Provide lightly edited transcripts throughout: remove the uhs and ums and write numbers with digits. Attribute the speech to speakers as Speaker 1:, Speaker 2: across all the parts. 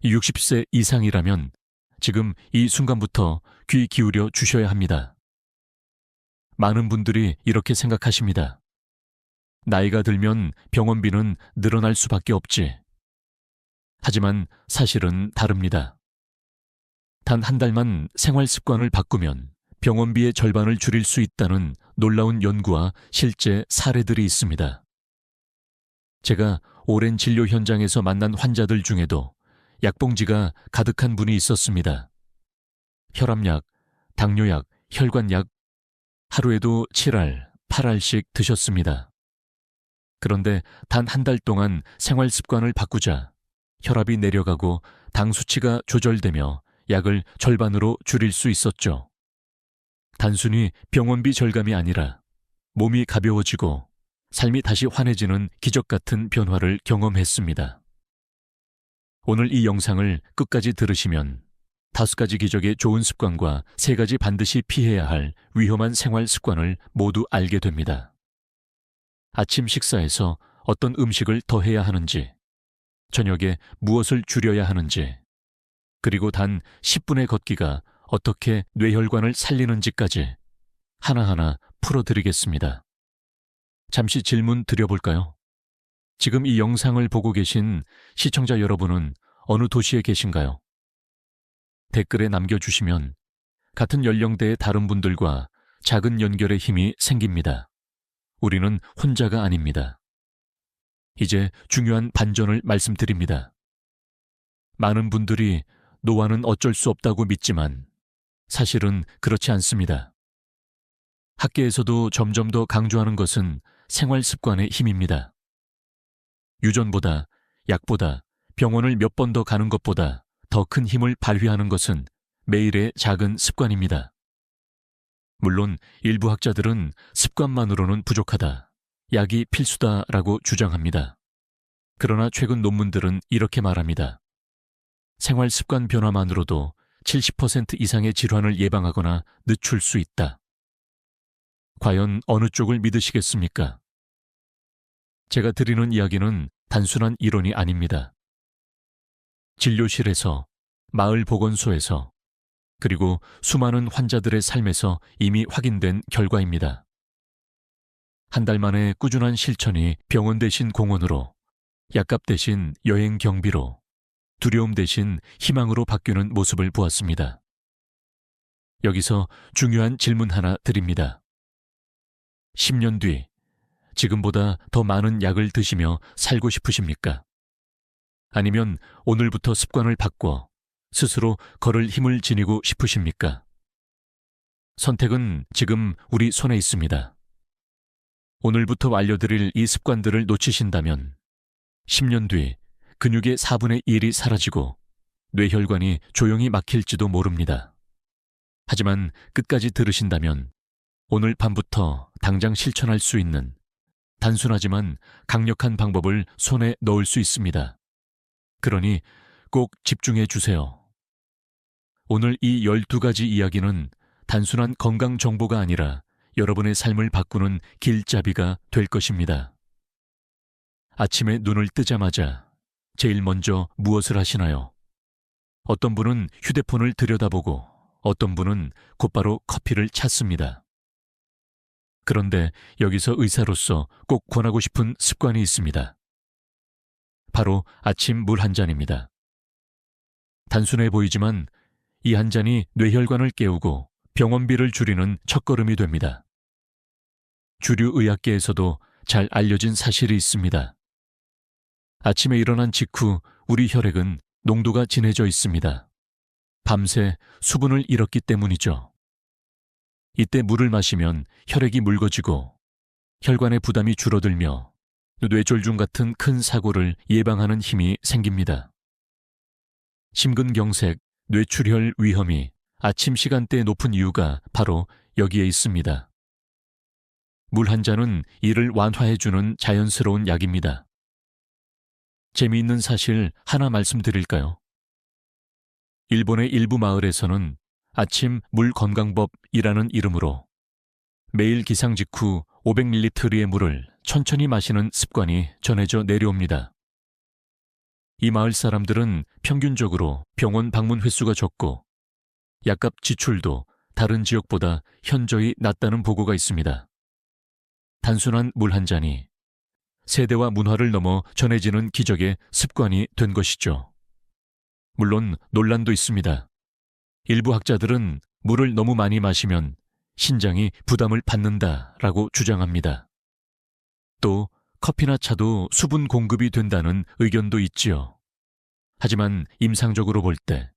Speaker 1: 60세 이상이라면 지금 이 순간부터 귀 기울여 주셔야 합니다. 많은 분들이 이렇게 생각하십니다. 나이가 들면 병원비는 늘어날 수밖에 없지. 하지만 사실은 다릅니다. 단 한 달만 생활 습관을 바꾸면 병원비의 절반을 줄일 수 있다는 놀라운 연구와 실제 사례들이 있습니다. 제가 오랜 진료 현장에서 만난 환자들 중에도 약봉지가 가득한 분이 있었습니다. 혈압약, 당뇨약, 혈관약, 하루에도 7알, 8알씩 드셨습니다. 그런데 단 한 달 동안 생활 습관을 바꾸자 혈압이 내려가고 당 수치가 조절되며 약을 절반으로 줄일 수 있었죠. 단순히 병원비 절감이 아니라 몸이 가벼워지고 삶이 다시 환해지는 기적 같은 변화를 경험했습니다. 오늘 이 영상을 끝까지 들으시면 5가지 기적의 좋은 습관과 3가지 반드시 피해야 할 위험한 생활 습관을 모두 알게 됩니다. 아침 식사에서 어떤 음식을 더 해야 하는지, 저녁에 무엇을 줄여야 하는지, 그리고 단 10분의 걷기가 어떻게 뇌혈관을 살리는지까지 하나하나 풀어드리겠습니다. 잠시 질문 드려볼까요? 지금 이 영상을 보고 계신 시청자 여러분은 어느 도시에 계신가요? 댓글에 남겨주시면 같은 연령대의 다른 분들과 작은 연결의 힘이 생깁니다. 우리는 혼자가 아닙니다. 이제 중요한 반전을 말씀드립니다. 많은 분들이 노화는 어쩔 수 없다고 믿지만 사실은 그렇지 않습니다. 학계에서도 점점 더 강조하는 것은 생활 습관의 힘입니다. 유전보다, 약보다, 병원을 몇 번 더 가는 것보다 더 큰 힘을 발휘하는 것은 매일의 작은 습관입니다. 물론 일부 학자들은 습관만으로는 부족하다, 약이 필수다라고 주장합니다. 그러나 최근 논문들은 이렇게 말합니다. 생활 습관 변화만으로도 70% 이상의 질환을 예방하거나 늦출 수 있다. 과연 어느 쪽을 믿으시겠습니까? 제가 드리는 이야기는 단순한 이론이 아닙니다. 진료실에서, 마을 보건소에서, 그리고 수많은 환자들의 삶에서 이미 확인된 결과입니다. 한 달 만에 꾸준한 실천이 병원 대신 공원으로, 약값 대신 여행 경비로, 두려움 대신 희망으로 바뀌는 모습을 보았습니다. 여기서 중요한 질문 하나 드립니다. 10년 뒤, 지금보다 더 많은 약을 드시며 살고 싶으십니까? 아니면 오늘부터 습관을 바꿔 스스로 걸을 힘을 지니고 싶으십니까? 선택은 지금 우리 손에 있습니다. 오늘부터 알려드릴 이 습관들을 놓치신다면 10년 뒤 근육의 4분의 1이 사라지고 뇌혈관이 조용히 막힐지도 모릅니다. 하지만 끝까지 들으신다면 오늘 밤부터 당장 실천할 수 있는 단순하지만 강력한 방법을 손에 넣을 수 있습니다. 그러니 꼭 집중해 주세요. 오늘 이 12가지 이야기는 단순한 건강 정보가 아니라 여러분의 삶을 바꾸는 길잡이가 될 것입니다. 아침에 눈을 뜨자마자 제일 먼저 무엇을 하시나요? 어떤 분은 휴대폰을 들여다보고 어떤 분은 곧바로 커피를 찾습니다. 그런데 여기서 의사로서 꼭 권하고 싶은 습관이 있습니다. 바로 아침 물 한 잔입니다. 단순해 보이지만 이 한 잔이 뇌혈관을 깨우고 병원비를 줄이는 첫걸음이 됩니다. 주류 의학계에서도 잘 알려진 사실이 있습니다. 아침에 일어난 직후 우리 혈액은 농도가 진해져 있습니다. 밤새 수분을 잃었기 때문이죠. 이때 물을 마시면 혈액이 묽어지고 혈관의 부담이 줄어들며 뇌졸중 같은 큰 사고를 예방하는 힘이 생깁니다. 심근경색, 뇌출혈 위험이 아침 시간대에 높은 이유가 바로 여기에 있습니다. 물 한 잔은 이를 완화해주는 자연스러운 약입니다. 재미있는 사실 하나 말씀드릴까요? 일본의 일부 마을에서는 아침 물 건강법이라는 이름으로 매일 기상 직후 500ml의 물을 천천히 마시는 습관이 전해져 내려옵니다. 이 마을 사람들은 평균적으로 병원 방문 횟수가 적고 약값 지출도 다른 지역보다 현저히 낮다는 보고가 있습니다. 단순한 물 한 잔이 세대와 문화를 넘어 전해지는 기적의 습관이 된 것이죠. 물론 논란도 있습니다. 일부 학자들은 물을 너무 많이 마시면 신장이 부담을 받는다라고 주장합니다. 또 커피나 차도 수분 공급이 된다는 의견도 있지요. 하지만 임상적으로 볼 때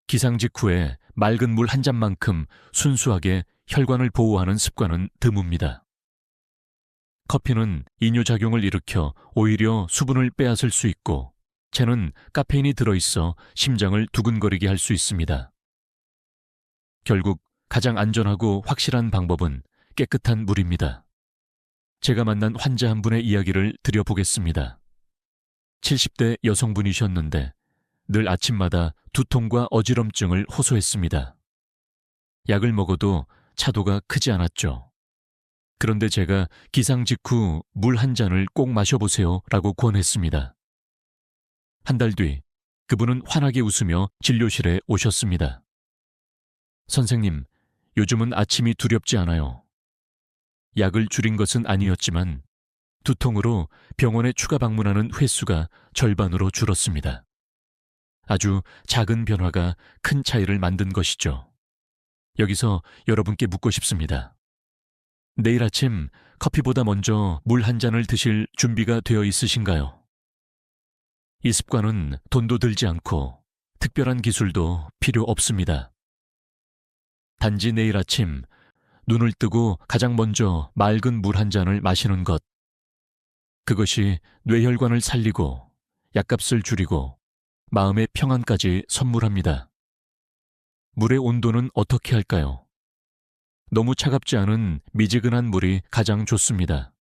Speaker 1: 기상 직후에 맑은 물 한 잔만큼 순수하게 혈관을 보호하는 습관은 드뭅니다. 커피는 이뇨작용을 일으켜 오히려 수분을 빼앗을 수 있고 차는 카페인이 들어있어 심장을 두근거리게 할 수 있습니다. 결국 가장 안전하고 확실한 방법은 깨끗한 물입니다. 제가 만난 환자 한 분의 이야기를 드려보겠습니다. 70대 여성분이셨는데 늘 아침마다 두통과 어지럼증을 호소했습니다. 약을 먹어도 차도가 크지 않았죠. 그런데 제가 기상 직후 물 한 잔을 꼭 마셔보세요 라고 권했습니다. 한 달 뒤 그분은 환하게 웃으며 진료실에 오셨습니다. 선생님, 요즘은 아침이 두렵지 않아요. 약을 줄인 것은 아니었지만 두통으로 병원에 추가 방문하는 횟수가 절반으로 줄었습니다. 아주 작은 변화가 큰 차이를 만든 것이죠. 여기서 여러분께 묻고 싶습니다. 내일 아침 커피보다 먼저 물 한 잔을 드실 준비가 되어 있으신가요? 이 습관은 돈도 들지 않고 특별한 기술도 필요 없습니다. 단지 내일 아침 눈을 뜨고 가장 먼저 맑은 물 한 잔을 마시는 것. 그것이 뇌혈관을 살리고 약값을 줄이고 마음의 평안까지 선물합니다. 물의 온도는 어떻게 할까요? 너무 차갑지 않은 미지근한 물이 가장 좋습니다.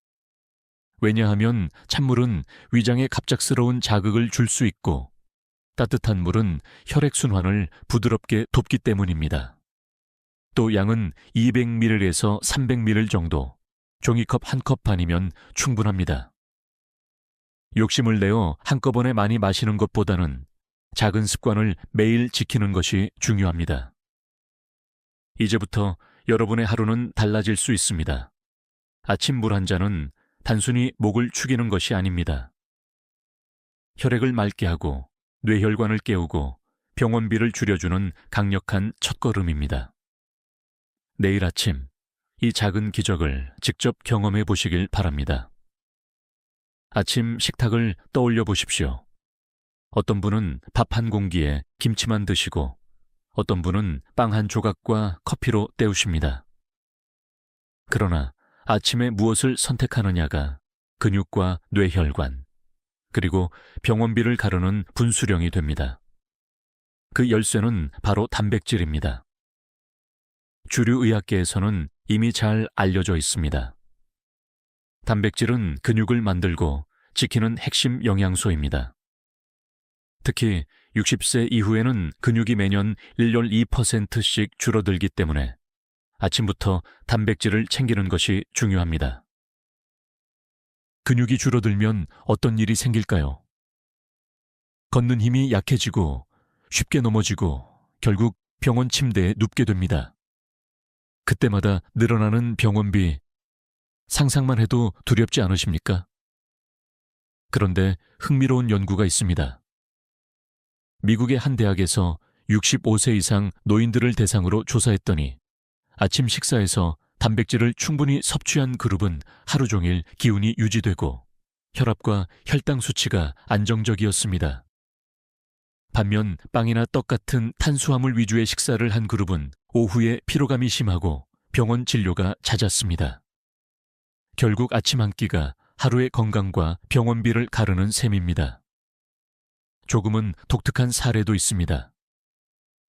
Speaker 1: 왜냐하면 찬물은 위장에 갑작스러운 자극을 줄 수 있고 따뜻한 물은 혈액순환을 부드럽게 돕기 때문입니다. 또 양은 200ml에서 300ml 정도, 종이컵 한 컵 반이면 충분합니다. 욕심을 내어 한꺼번에 많이 마시는 것보다는 작은 습관을 매일 지키는 것이 중요합니다. 이제부터 여러분의 하루는 달라질 수 있습니다. 아침 물 한 잔은 단순히 목을 축이는 것이 아닙니다. 혈액을 맑게 하고 뇌혈관을 깨우고 병원비를 줄여주는 강력한 첫걸음입니다. 내일 아침 이 작은 기적을 직접 경험해 보시길 바랍니다. 아침 식탁을 떠올려 보십시오. 어떤 분은 밥 한 공기에 김치만 드시고 어떤 분은 빵 한 조각과 커피로 때우십니다. 그러나 아침에 무엇을 선택하느냐가 근육과 뇌혈관, 그리고 병원비를 가르는 분수령이 됩니다. 그 열쇠는 바로 단백질입니다. 주류 의학계에서는 이미 잘 알려져 있습니다. 단백질은 근육을 만들고 지키는 핵심 영양소입니다. 특히 60세 이후에는 근육이 매년 1년 2%씩 줄어들기 때문에 아침부터 단백질을 챙기는 것이 중요합니다. 근육이 줄어들면 어떤 일이 생길까요? 걷는 힘이 약해지고 쉽게 넘어지고 결국 병원 침대에 눕게 됩니다. 그때마다 늘어나는 병원비, 상상만 해도 두렵지 않으십니까? 그런데 흥미로운 연구가 있습니다. 미국의 한 대학에서 65세 이상 노인들을 대상으로 조사했더니 아침 식사에서 단백질을 충분히 섭취한 그룹은 하루 종일 기운이 유지되고 혈압과 혈당 수치가 안정적이었습니다. 반면 빵이나 떡 같은 탄수화물 위주의 식사를 한 그룹은 오후에 피로감이 심하고 병원 진료가 잦았습니다. 결국 아침 한 끼가 하루의 건강과 병원비를 가르는 셈입니다. 조금은 독특한 사례도 있습니다.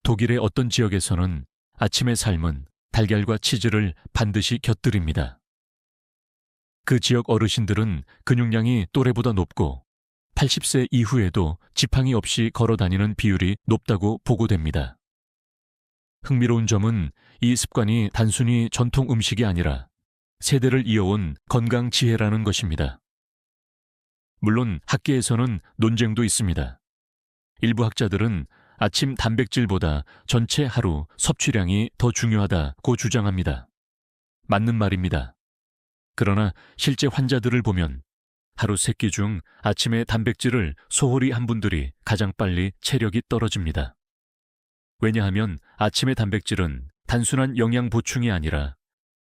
Speaker 1: 독일의 어떤 지역에서는 아침의 삶은 달걀과 치즈를 반드시 곁들입니다. 그 지역 어르신들은 근육량이 또래보다 높고 80세 이후에도 지팡이 없이 걸어 다니는 비율이 높다고 보고됩니다. 흥미로운 점은 이 습관이 단순히 전통 음식이 아니라 세대를 이어온 건강 지혜라는 것입니다. 물론 학계에서는 논쟁도 있습니다. 일부 학자들은 아침 단백질보다 전체 하루 섭취량이 더 중요하다고 주장합니다. 맞는 말입니다. 그러나 실제 환자들을 보면 하루 3끼 중 아침에 단백질을 소홀히 한 분들이 가장 빨리 체력이 떨어집니다. 왜냐하면 아침의 단백질은 단순한 영양 보충이 아니라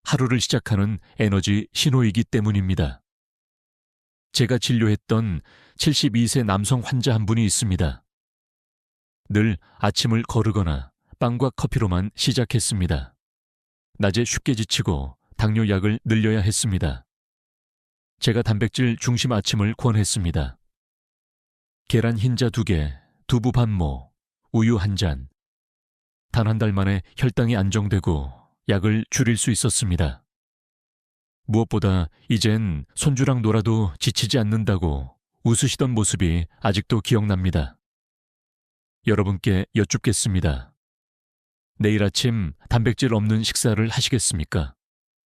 Speaker 1: 하루를 시작하는 에너지 신호이기 때문입니다. 제가 진료했던 72세 남성 환자 한 분이 있습니다. 늘 아침을 거르거나 빵과 커피로만 시작했습니다. 낮에 쉽게 지치고 당뇨약을 늘려야 했습니다. 제가 단백질 중심 아침을 권했습니다. 계란 흰자 2개, 두부 반모, 우유 1잔. 단 한 달 만에 혈당이 안정되고 약을 줄일 수 있었습니다. 무엇보다 이젠 손주랑 놀아도 지치지 않는다고 웃으시던 모습이 아직도 기억납니다. 여러분께 여쭙겠습니다. 내일 아침 단백질 없는 식사를 하시겠습니까?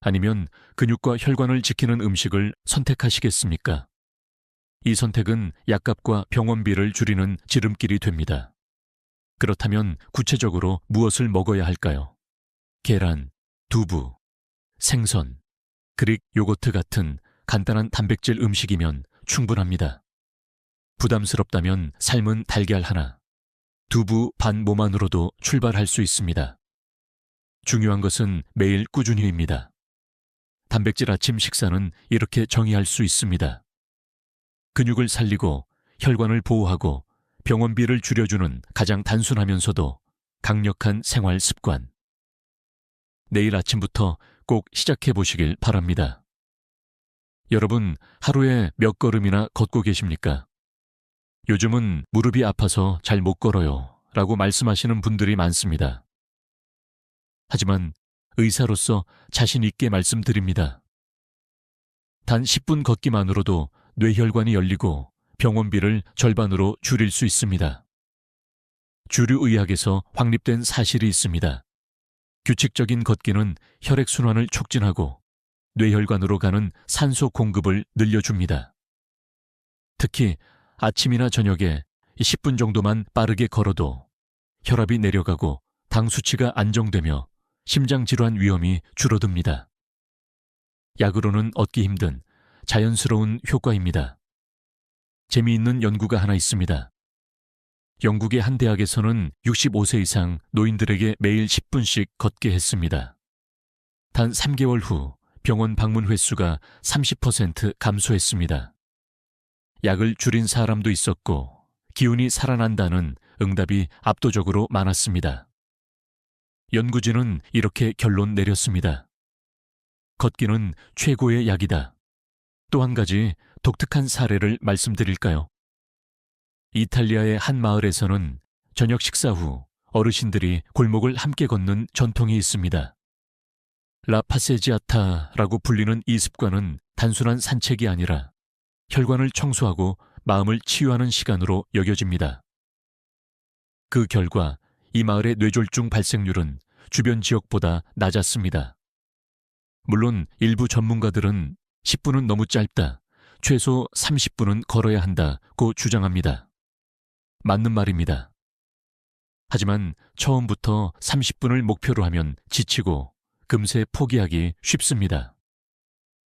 Speaker 1: 아니면 근육과 혈관을 지키는 음식을 선택하시겠습니까? 이 선택은 약값과 병원비를 줄이는 지름길이 됩니다. 그렇다면 구체적으로 무엇을 먹어야 할까요? 계란, 두부, 생선, 그릭 요거트 같은 간단한 단백질 음식이면 충분합니다. 부담스럽다면 삶은 달걀 하나, 두부 반 모만으로도 출발할 수 있습니다. 중요한 것은 매일 꾸준히입니다. 단백질 아침 식사는 이렇게 정의할 수 있습니다. 근육을 살리고 혈관을 보호하고 병원비를 줄여주는 가장 단순하면서도 강력한 생활 습관. 내일 아침부터 꼭 시작해 보시길 바랍니다. 여러분, 하루에 몇 걸음이나 걷고 계십니까? 요즘은 무릎이 아파서 잘 못 걸어요 라고 말씀하시는 분들이 많습니다. 하지만 의사로서 자신 있게 말씀드립니다. 단 10분 걷기만으로도 뇌혈관이 열리고 병원비를 절반으로 줄일 수 있습니다. 주류의학에서 확립된 사실이 있습니다. 규칙적인 걷기는 혈액순환을 촉진하고 뇌혈관으로 가는 산소 공급을 늘려줍니다. 특히 아침이나 저녁에 10분 정도만 빠르게 걸어도 혈압이 내려가고 당 수치가 안정되며 심장질환 위험이 줄어듭니다. 약으로는 얻기 힘든 자연스러운 효과입니다. 재미있는 연구가 하나 있습니다. 영국의 한 대학에서는 65세 이상 노인들에게 매일 10분씩 걷게 했습니다. 단 3개월 후 병원 방문 횟수가 30% 감소했습니다. 약을 줄인 사람도 있었고 기운이 살아난다는 응답이 압도적으로 많았습니다. 연구진은 이렇게 결론 내렸습니다. 걷기는 최고의 약이다. 또 한 가지 독특한 사례를 말씀드릴까요? 이탈리아의 한 마을에서는 저녁 식사 후 어르신들이 골목을 함께 걷는 전통이 있습니다. 라 파세지아타라고 불리는 이 습관은 단순한 산책이 아니라 혈관을 청소하고 마음을 치유하는 시간으로 여겨집니다. 그 결과 이 마을의 뇌졸중 발생률은 주변 지역보다 낮았습니다. 물론 일부 전문가들은 10분은 너무 짧다, 최소 30분은 걸어야 한다고 주장합니다. 맞는 말입니다. 하지만 처음부터 30분을 목표로 하면 지치고 금세 포기하기 쉽습니다.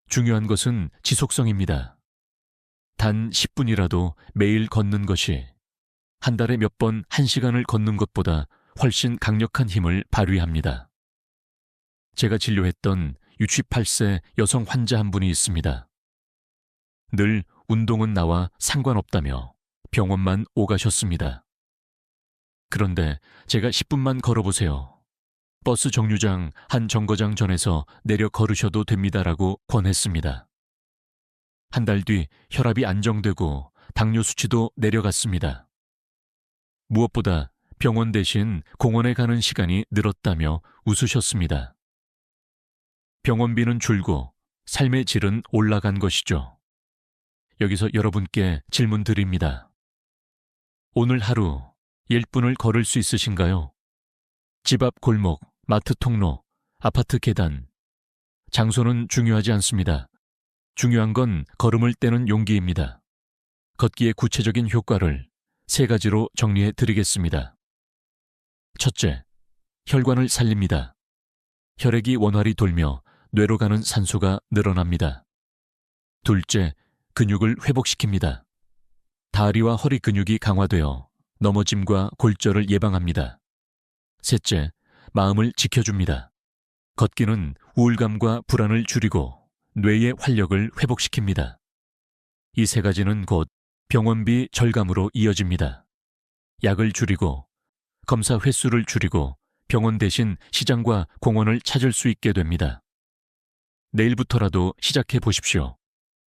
Speaker 1: 중요한 것은 지속성입니다. 단 10분이라도 매일 걷는 것이 한 달에 몇 번 1시간을 걷는 것보다 훨씬 강력한 힘을 발휘합니다. 제가 진료했던 68세 여성 환자 한 분이 있습니다. 늘 운동은 나와 상관없다며 병원만 오가셨습니다. 그런데 제가 10분만 걸어보세요. 버스 정류장 한 정거장 전에서 내려 걸으셔도 됩니다라고 권했습니다. 한 달 뒤 혈압이 안정되고 당뇨 수치도 내려갔습니다. 무엇보다 병원 대신 공원에 가는 시간이 늘었다며 웃으셨습니다. 병원비는 줄고 삶의 질은 올라간 것이죠. 여기서 여러분께 질문 드립니다. 오늘 하루 1분을 걸을 수 있으신가요? 집 앞 골목, 마트 통로, 아파트 계단. 장소는 중요하지 않습니다. 중요한 건 걸음을 떼는 용기입니다. 걷기의 구체적인 효과를 3가지로 정리해 드리겠습니다. 첫째, 혈관을 살립니다. 혈액이 원활히 돌며 뇌로 가는 산소가 늘어납니다. 둘째, 근육을 회복시킵니다. 다리와 허리 근육이 강화되어 넘어짐과 골절을 예방합니다. 셋째, 마음을 지켜줍니다. 걷기는 우울감과 불안을 줄이고 뇌의 활력을 회복시킵니다. 이 3가지는 곧 병원비 절감으로 이어집니다. 약을 줄이고 검사 횟수를 줄이고 병원 대신 시장과 공원을 찾을 수 있게 됩니다. 내일부터라도 시작해 보십시오.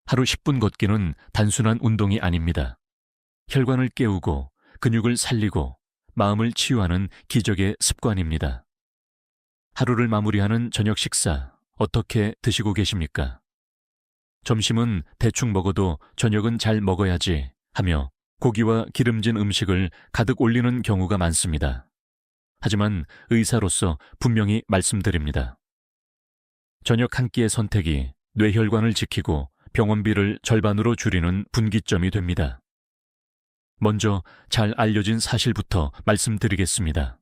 Speaker 1: 하루 10분 걷기는 단순한 운동이 아닙니다. 혈관을 깨우고 근육을 살리고 마음을 치유하는 기적의 습관입니다. 하루를 마무리하는 저녁 식사 어떻게 드시고 계십니까? 점심은 대충 먹어도 저녁은 잘 먹어야지 하며 고기와 기름진 음식을 가득 올리는 경우가 많습니다. 하지만 의사로서 분명히 말씀드립니다. 저녁 한 끼의 선택이 뇌혈관을 지키고 병원비를 절반으로 줄이는 분기점이 됩니다. 먼저 잘 알려진 사실부터 말씀드리겠습니다.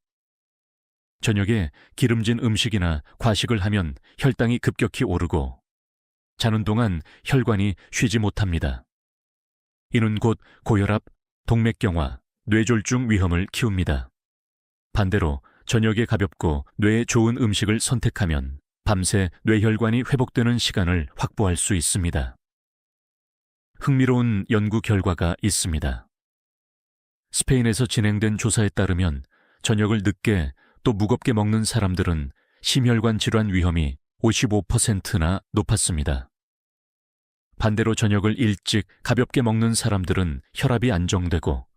Speaker 1: 저녁에 기름진 음식이나 과식을 하면 혈당이 급격히 오르고 자는 동안 혈관이 쉬지 못합니다. 이는 곧 고혈압, 동맥경화, 뇌졸중 위험을 키웁니다. 반대로 저녁에 가볍고 뇌에 좋은 음식을 선택하면 밤새 뇌혈관이 회복되는 시간을 확보할 수 있습니다. 흥미로운 연구 결과가 있습니다. 스페인에서 진행된 조사에 따르면 저녁을 늦게 또 무겁게 먹는 사람들은 심혈관 질환 위험이 55%나 높았습니다. 반대로 저녁을 일찍 가볍게 먹는 사람들은 혈압이 안정되고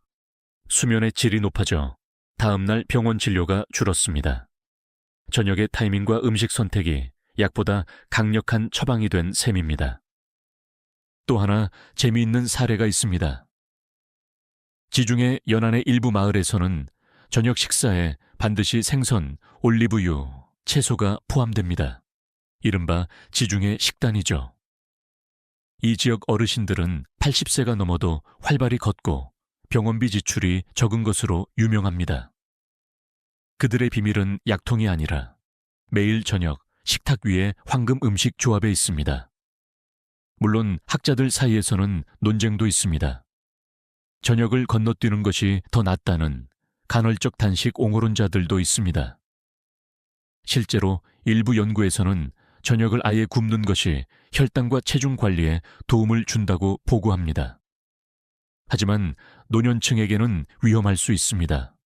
Speaker 1: 수면의 질이 높아져 다음날 병원 진료가 줄었습니다. 저녁의 타이밍과 음식 선택이 약보다 강력한 처방이 된 셈입니다. 또 하나 재미있는 사례가 있습니다. 지중해 연안의 일부 마을에서는 저녁 식사에 반드시 생선, 올리브유, 채소가 포함됩니다. 이른바 지중해 식단이죠. 이 지역 어르신들은 80세가 넘어도 활발히 걷고 병원비 지출이 적은 것으로 유명합니다. 그들의 비밀은 약통이 아니라 매일 저녁 식탁 위에 황금 음식 조합에 있습니다. 물론 학자들 사이에서는 논쟁도 있습니다. 저녁을 건너뛰는 것이 더 낫다는 간헐적 단식 옹호론자들도 있습니다. 실제로 일부 연구에서는 저녁을 아예 굶는 것이 혈당과 체중 관리에 도움을 준다고 보고합니다. 하지만 노년층에게는 위험할 수 있습니다.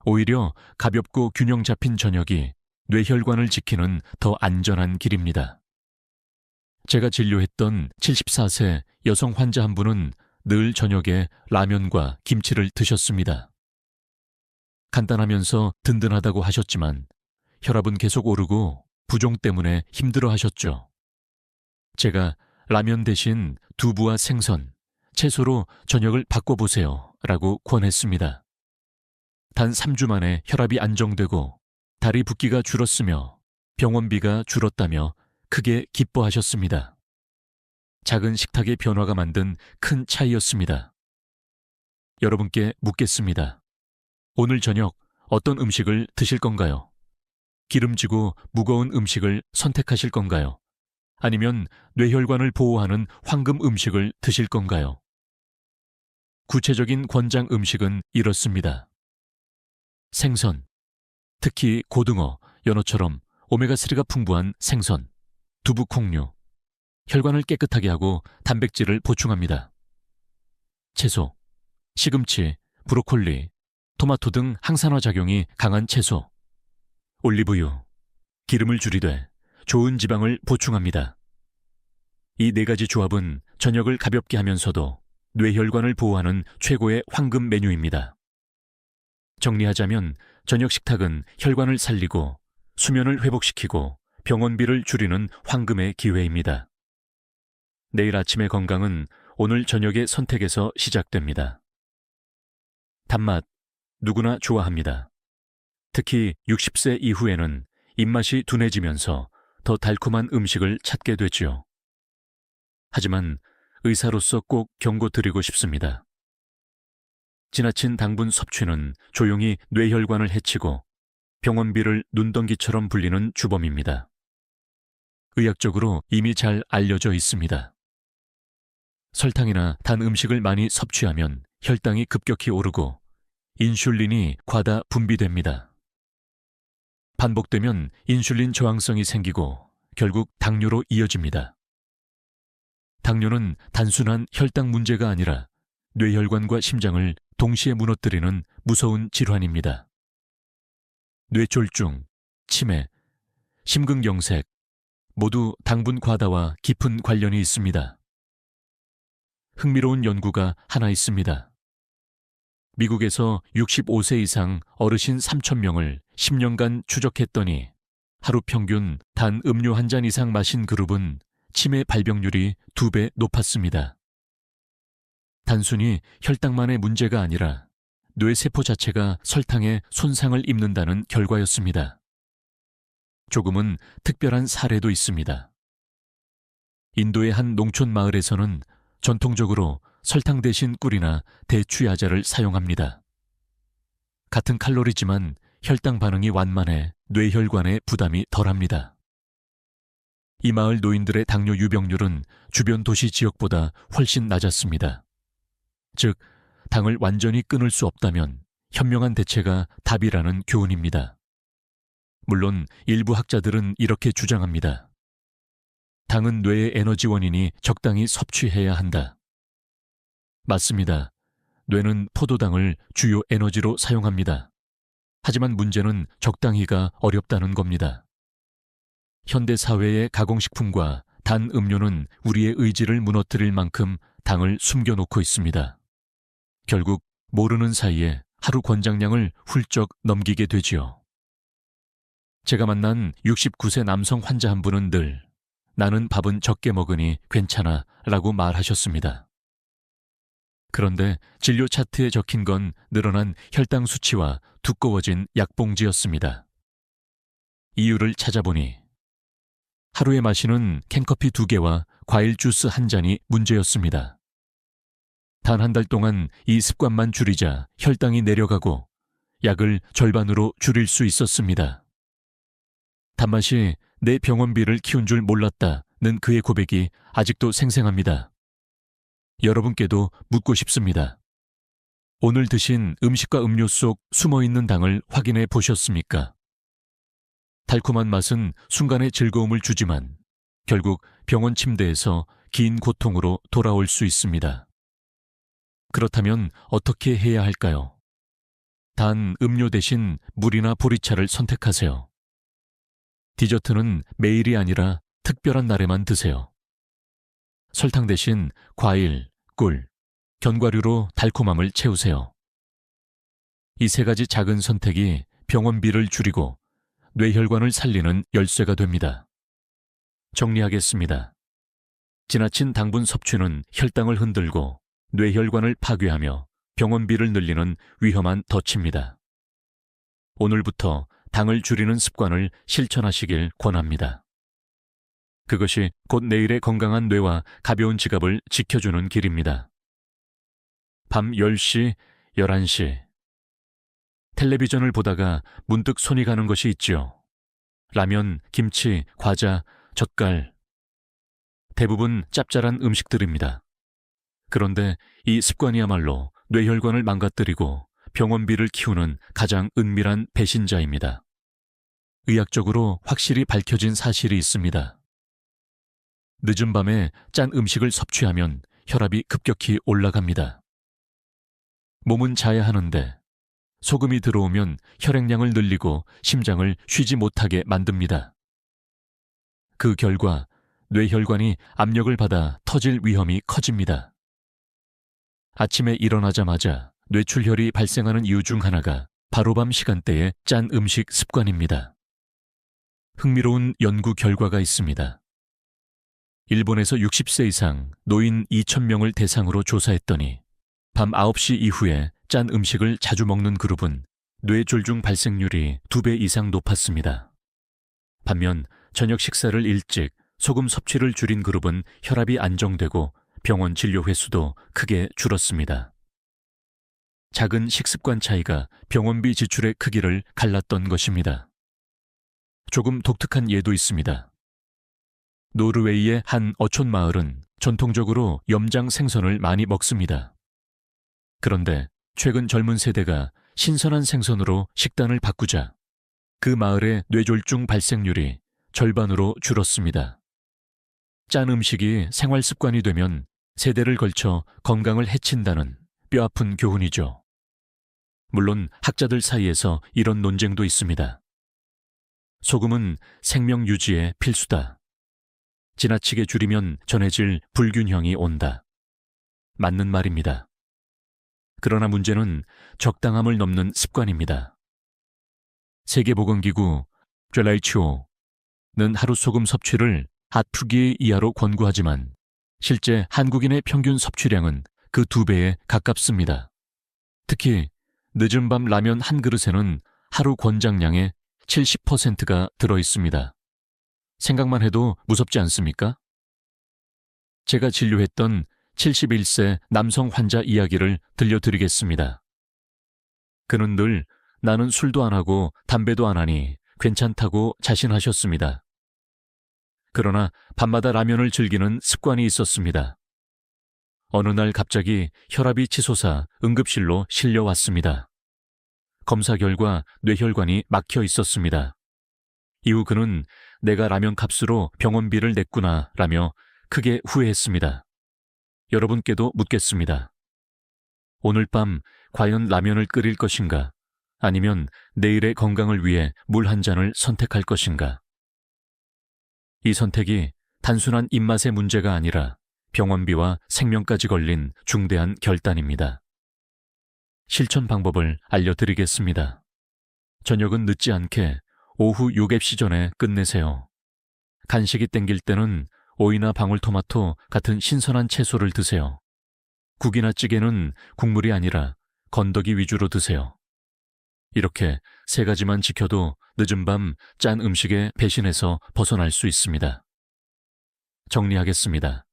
Speaker 1: 오히려 가볍고 균형 잡힌 저녁이 뇌혈관을 지키는 더 안전한 길입니다. 제가 진료했던 74세 여성 환자 한 분은 늘 저녁에 라면과 김치를 드셨습니다. 간단하면서 든든하다고 하셨지만 혈압은 계속 오르고 부종 때문에 힘들어 하셨죠. 제가 라면 대신 두부와 생선, 채소로 저녁을 바꿔보세요 라고 권했습니다. 단 3주 만에 혈압이 안정되고 다리 붓기가 줄었으며 병원비가 줄었다며 크게 기뻐하셨습니다. 작은 식탁의 변화가 만든 큰 차이였습니다. 여러분께 묻겠습니다. 오늘 저녁 어떤 음식을 드실 건가요? 기름지고 무거운 음식을 선택하실 건가요? 아니면 뇌혈관을 보호하는 황금 음식을 드실 건가요? 구체적인 권장 음식은 이렇습니다. 생선, 특히 고등어, 연어처럼 오메가3가 풍부한 생선, 두부, 콩류, 혈관을 깨끗하게 하고 단백질을 보충합니다. 채소, 시금치, 브로콜리, 토마토 등 항산화 작용이 강한 채소, 올리브유, 기름을 줄이되 좋은 지방을 보충합니다. 이 4가지 조합은 저녁을 가볍게 하면서도 뇌혈관을 보호하는 최고의 황금 메뉴입니다. 정리하자면 저녁 식탁은 혈관을 살리고 수면을 회복시키고 병원비를 줄이는 황금의 기회입니다. 내일 아침의 건강은 오늘 저녁의 선택에서 시작됩니다. 단맛, 누구나 좋아합니다. 특히 60세 이후에는 입맛이 둔해지면서 더 달콤한 음식을 찾게 되지요. 하지만 의사로서 꼭 경고드리고 싶습니다. 지나친 당분 섭취는 조용히 뇌혈관을 해치고 병원비를 눈덩이처럼 불리는 주범입니다. 의학적으로 이미 잘 알려져 있습니다. 설탕이나 단 음식을 많이 섭취하면 혈당이 급격히 오르고 인슐린이 과다 분비됩니다. 반복되면 인슐린 저항성이 생기고 결국 당뇨로 이어집니다. 당뇨는 단순한 혈당 문제가 아니라 뇌혈관과 심장을 동시에 무너뜨리는 무서운 질환입니다. 뇌졸중, 치매, 심근경색 모두 당분 과다와 깊은 관련이 있습니다. 흥미로운 연구가 하나 있습니다. 미국에서 65세 이상 어르신 3,000명을 10년간 추적했더니 하루 평균 단 음료 한 잔 이상 마신 그룹은 치매 발병률이 2배 높았습니다. 단순히 혈당만의 문제가 아니라 뇌세포 자체가 설탕에 손상을 입는다는 결과였습니다. 조금은 특별한 사례도 있습니다. 인도의 한 농촌 마을에서는 전통적으로 설탕 대신 꿀이나 대추야자를 사용합니다. 같은 칼로리지만 혈당 반응이 완만해 뇌혈관에 부담이 덜합니다. 이 마을 노인들의 당뇨 유병률은 주변 도시 지역보다 훨씬 낮았습니다. 즉, 당을 완전히 끊을 수 없다면 현명한 대체가 답이라는 교훈입니다. 물론 일부 학자들은 이렇게 주장합니다. 당은 뇌의 에너지원이니 적당히 섭취해야 한다. 맞습니다. 뇌는 포도당을 주요 에너지로 사용합니다. 하지만 문제는 적당히가 어렵다는 겁니다. 현대 사회의 가공식품과 단 음료는 우리의 의지를 무너뜨릴 만큼 당을 숨겨놓고 있습니다. 결국 모르는 사이에 하루 권장량을 훌쩍 넘기게 되지요. 제가 만난 69세 남성 환자 한 분은 늘 나는 밥은 적게 먹으니 괜찮아 라고 말하셨습니다. 그런데 진료 차트에 적힌 건 늘어난 혈당 수치와 두꺼워진 약봉지였습니다. 이유를 찾아보니 하루에 마시는 캔커피 2개와 과일 주스 1잔이 문제였습니다. 단 한 달 동안 이 습관만 줄이자 혈당이 내려가고 약을 절반으로 줄일 수 있었습니다. 단맛이 내 병원비를 키운 줄 몰랐다는 그의 고백이 아직도 생생합니다. 여러분께도 묻고 싶습니다. 오늘 드신 음식과 음료 속 숨어있는 당을 확인해 보셨습니까? 달콤한 맛은 순간의 즐거움을 주지만 결국 병원 침대에서 긴 고통으로 돌아올 수 있습니다. 그렇다면 어떻게 해야 할까요? 단 음료 대신 물이나 보리차를 선택하세요. 디저트는 매일이 아니라 특별한 날에만 드세요. 설탕 대신 과일, 꿀, 견과류로 달콤함을 채우세요. 이 3가지 작은 선택이 병원비를 줄이고 뇌혈관을 살리는 열쇠가 됩니다. 정리하겠습니다. 지나친 당분 섭취는 혈당을 흔들고 뇌혈관을 파괴하며 병원비를 늘리는 위험한 덫입니다. 오늘부터 당을 줄이는 습관을 실천하시길 권합니다. 그것이 곧 내일의 건강한 뇌와 가벼운 지갑을 지켜주는 길입니다. 밤 10시, 11시. 텔레비전을 보다가 문득 손이 가는 것이 있지요. 라면, 김치, 과자, 젓갈. 대부분 짭짤한 음식들입니다. 그런데 이 습관이야말로 뇌혈관을 망가뜨리고 병원비를 키우는 가장 은밀한 배신자입니다. 의학적으로 확실히 밝혀진 사실이 있습니다. 늦은 밤에 짠 음식을 섭취하면 혈압이 급격히 올라갑니다. 몸은 자야 하는데 소금이 들어오면 혈액량을 늘리고 심장을 쉬지 못하게 만듭니다. 그 결과 뇌혈관이 압력을 받아 터질 위험이 커집니다. 아침에 일어나자마자 뇌출혈이 발생하는 이유 중 하나가 바로 밤 시간대의 짠 음식 습관입니다. 흥미로운 연구 결과가 있습니다. 일본에서 60세 이상 노인 2,000명을 대상으로 조사했더니 밤 9시 이후에 짠 음식을 자주 먹는 그룹은 뇌졸중 발생률이 2배 이상 높았습니다. 반면 저녁 식사를 일찍 소금 섭취를 줄인 그룹은 혈압이 안정되고 병원 진료 횟수도 크게 줄었습니다. 작은 식습관 차이가 병원비 지출의 크기를 갈랐던 것입니다. 조금 독특한 예도 있습니다. 노르웨이의 한 어촌 마을은 전통적으로 염장 생선을 많이 먹습니다. 그런데 최근 젊은 세대가 신선한 생선으로 식단을 바꾸자 그 마을의 뇌졸중 발생률이 절반으로 줄었습니다. 짠 음식이 생활 습관이 되면 세대를 걸쳐 건강을 해친다는 뼈아픈 교훈이죠. 물론 학자들 사이에서 이런 논쟁도 있습니다. 소금은 생명 유지에 필수다. 지나치게 줄이면 전해질 불균형이 온다. 맞는 말입니다. 그러나 문제는 적당함을 넘는 습관입니다. 세계보건기구 WHO는 하루 소금 섭취를 아프기 이하로 권고하지만 실제 한국인의 평균 섭취량은 그 2배에 가깝습니다. 특히 늦은 밤 라면 한 그릇에는 하루 권장량의 70%가 들어있습니다. 생각만 해도 무섭지 않습니까? 제가 진료했던 71세 남성 환자 이야기를 들려드리겠습니다. 그는 늘 나는 술도 안 하고 담배도 안 하니 괜찮다고 자신하셨습니다. 그러나 밤마다 라면을 즐기는 습관이 있었습니다. 어느 날 갑자기 혈압이 치솟아 응급실로 실려왔습니다. 검사 결과 뇌혈관이 막혀 있었습니다. 이후 그는 내가 라면 값으로 병원비를 냈구나 라며 크게 후회했습니다. 여러분께도 묻겠습니다. 오늘 밤 과연 라면을 끓일 것인가? 아니면 내일의 건강을 위해 물 한 잔을 선택할 것인가? 이 선택이 단순한 입맛의 문제가 아니라 병원비와 생명까지 걸린 중대한 결단입니다. 실천 방법을 알려드리겠습니다. 저녁은 늦지 않게 오후 요geb시 전에 끝내세요. 간식이 땡길 때는 오이나 방울토마토 같은 신선한 채소를 드세요. 국이나 찌개는 국물이 아니라 건더기 위주로 드세요. 이렇게 3가지만 지켜도 늦은 밤 짠 음식에 배신해서 벗어날 수 있습니다. 정리하겠습니다.